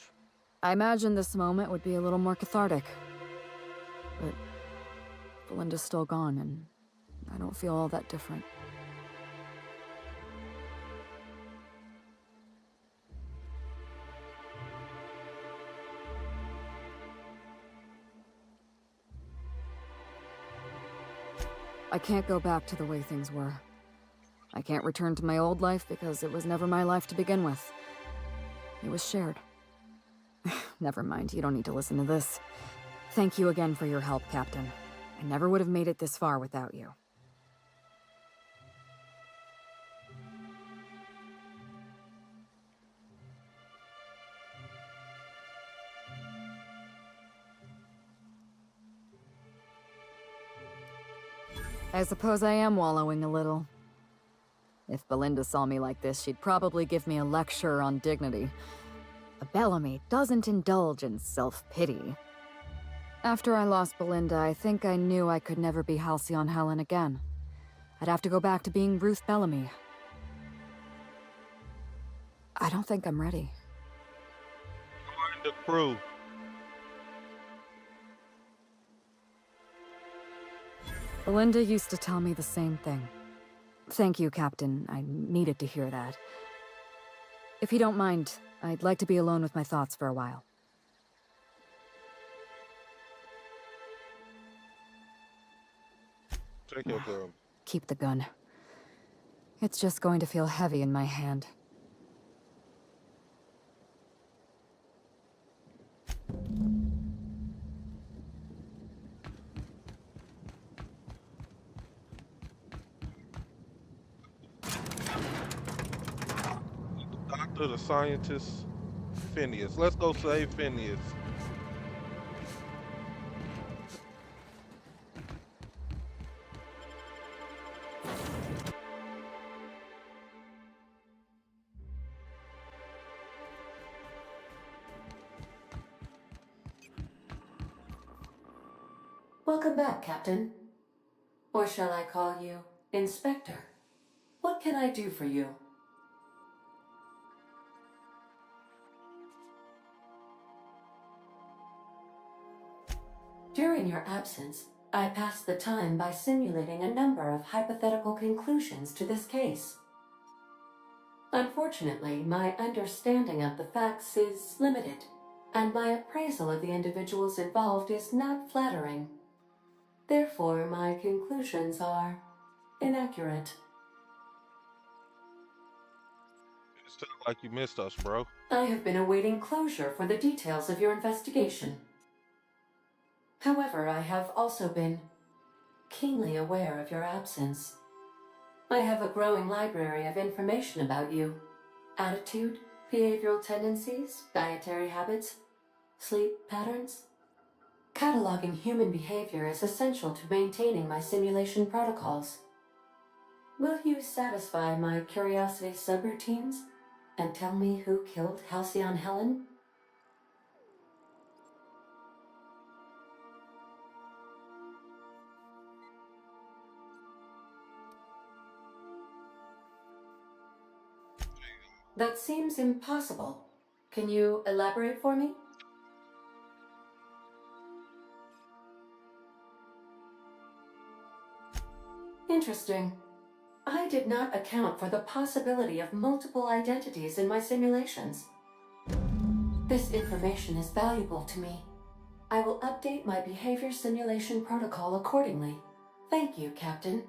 I imagined this moment would be a little more cathartic. But Belinda's still gone, and I don't feel all that different. I can't go back to the way things were. I can't return to my old life because it was never my life to begin with. It was shared. Never mind, you don't need to listen to this. Thank you again for your help, Captain. I never would have made it this far without you. I suppose I am wallowing a little. If Belinda saw me like this, she'd probably give me a lecture on dignity. A Bellamy doesn't indulge in self-pity. After I lost Belinda, I think I knew I could never be Halcyon Helen again. I'd have to go back to being Ruth Bellamy. I don't think I'm ready. Join the crew. Belinda used to tell me the same thing. Thank you, Captain. I needed to hear that. If you don't mind, I'd like to be alone with my thoughts for a while. Take your gun. Keep the gun. It's just going to feel heavy in my hand. Doctor, the scientist, Phineas. Let's go save Phineas. Welcome back, Captain. Or shall I call you Inspector? What can I do for you? During your absence, I passed the time by simulating a number of hypothetical conclusions to this case. Unfortunately, my understanding of the facts is limited, and my appraisal of the individuals involved is not flattering. Therefore, my conclusions are inaccurate. It sounds like you missed us, bro. I have been awaiting closure for the details of your investigation. However, I have also been keenly aware of your absence. I have a growing library of information about you. Attitude, behavioral tendencies, dietary habits, sleep patterns. Cataloging human behavior is essential to maintaining my simulation protocols. Will you satisfy my curiosity subroutines and tell me who killed Halcyon Helen? That seems impossible. Can you elaborate for me? Interesting. I did not account for the possibility of multiple identities in my simulations. This information is valuable to me. I will update my behavior simulation protocol accordingly. Thank you, Captain.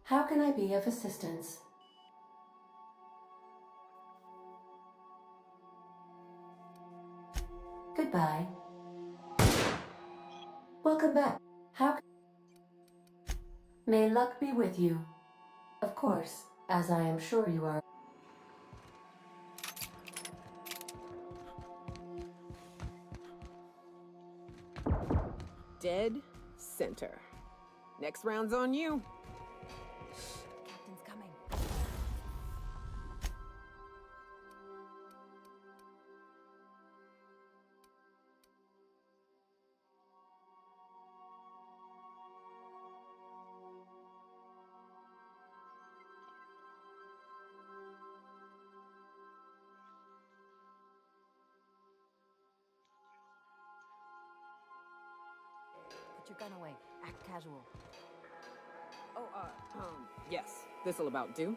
How can I be of assistance? Goodbye. Welcome back. May luck be with you. Of course, as I am sure you are. Dead center. Next round's on you. Captain's coming. your gun away. Act casual. Oh, yes. This'll about do.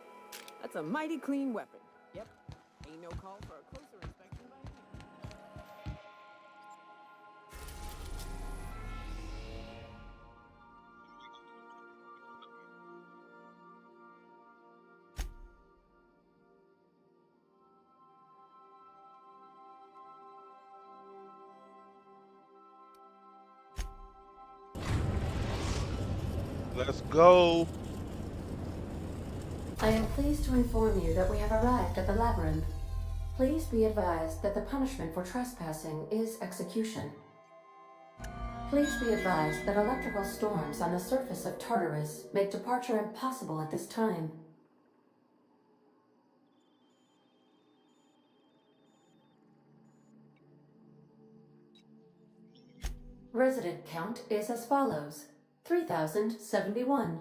That's a mighty clean weapon. Yep. Ain't no call for a closer inspection by me. Let's go. I am pleased to inform you that we have arrived at the labyrinth. Please be advised that the punishment for trespassing is execution. Please be advised that electrical storms on the surface of Tartarus make departure impossible at this time. Resident count is as follows: 3,071.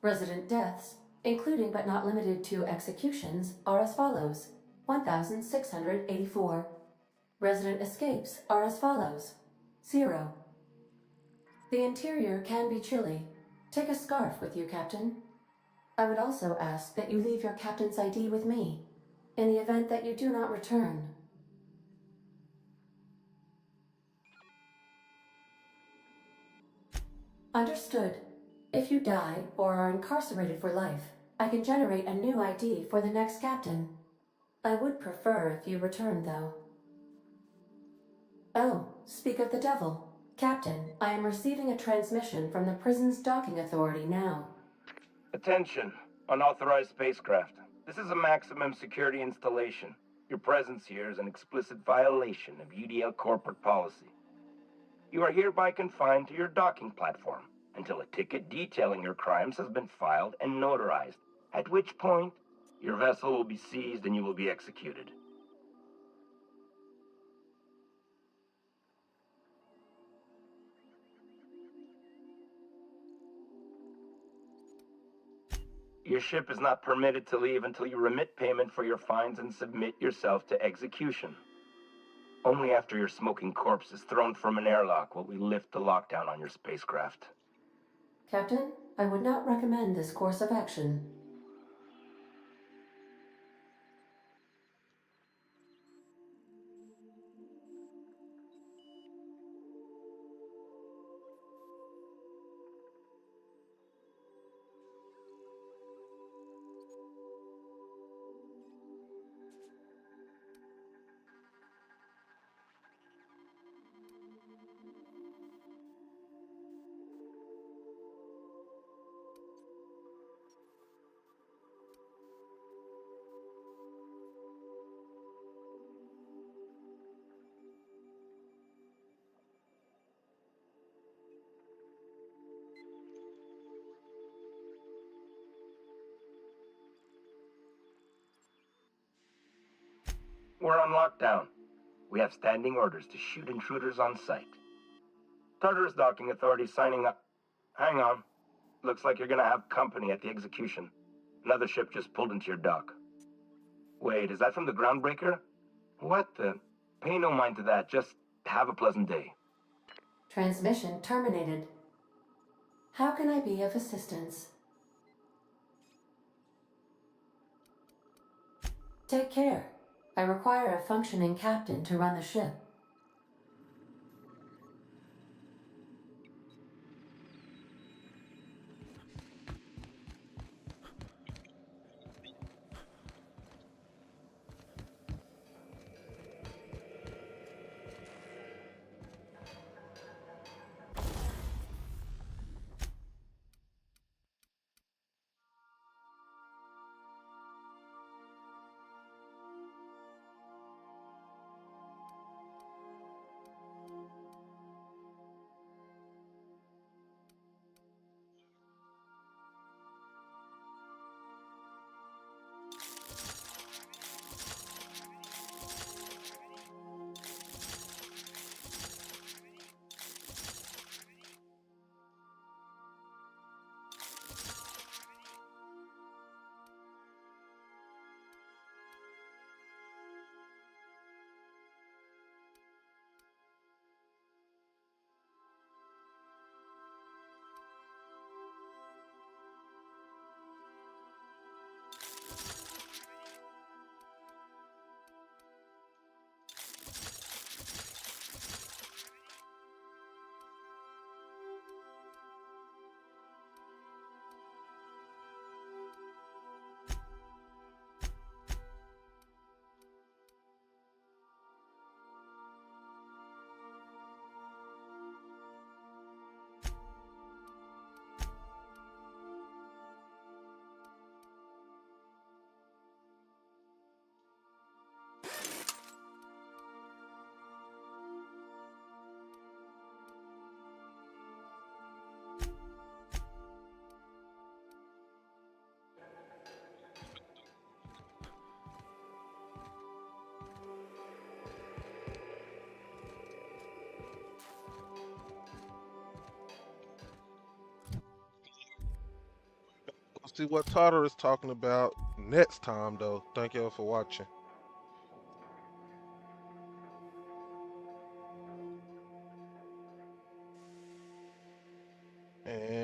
Resident deaths, including but not limited to executions, are as follows: 1,684. Resident escapes are as follows: 0. The interior can be chilly. Take a scarf with you, Captain. I would also ask that you leave your captain's ID with me, in the event that you do not return. Understood. If you die or are incarcerated for life, I can generate a new ID for the next captain. I would prefer if you returned, though. Oh, speak of the devil. Captain, I am receiving a transmission from the prison's docking authority now. Attention, unauthorized spacecraft. This is a maximum security installation. Your presence here is an explicit violation of UDL corporate policy. You are hereby confined to your docking platform until a ticket detailing your crimes has been filed and notarized, at which point your vessel will be seized and you will be executed. Your ship is not permitted to leave until you remit payment for your fines and submit yourself to execution. Only after your smoking corpse is thrown from an airlock will we lift the lockdown on your spacecraft. Captain, I would not recommend this course of action. We're on lockdown. We have standing orders to shoot intruders on sight. Tartarus Docking Authority signing up. Hang on. Looks like you're gonna have company at the execution. Another ship just pulled into your dock. Wait, is that from the groundbreaker? What the? Pay no mind to that. Just have a pleasant day. Transmission terminated. How can I be of assistance? Take care. I require a functioning captain to run the ship. see what Tartar is talking about next time, though. Thank y'all for watching. And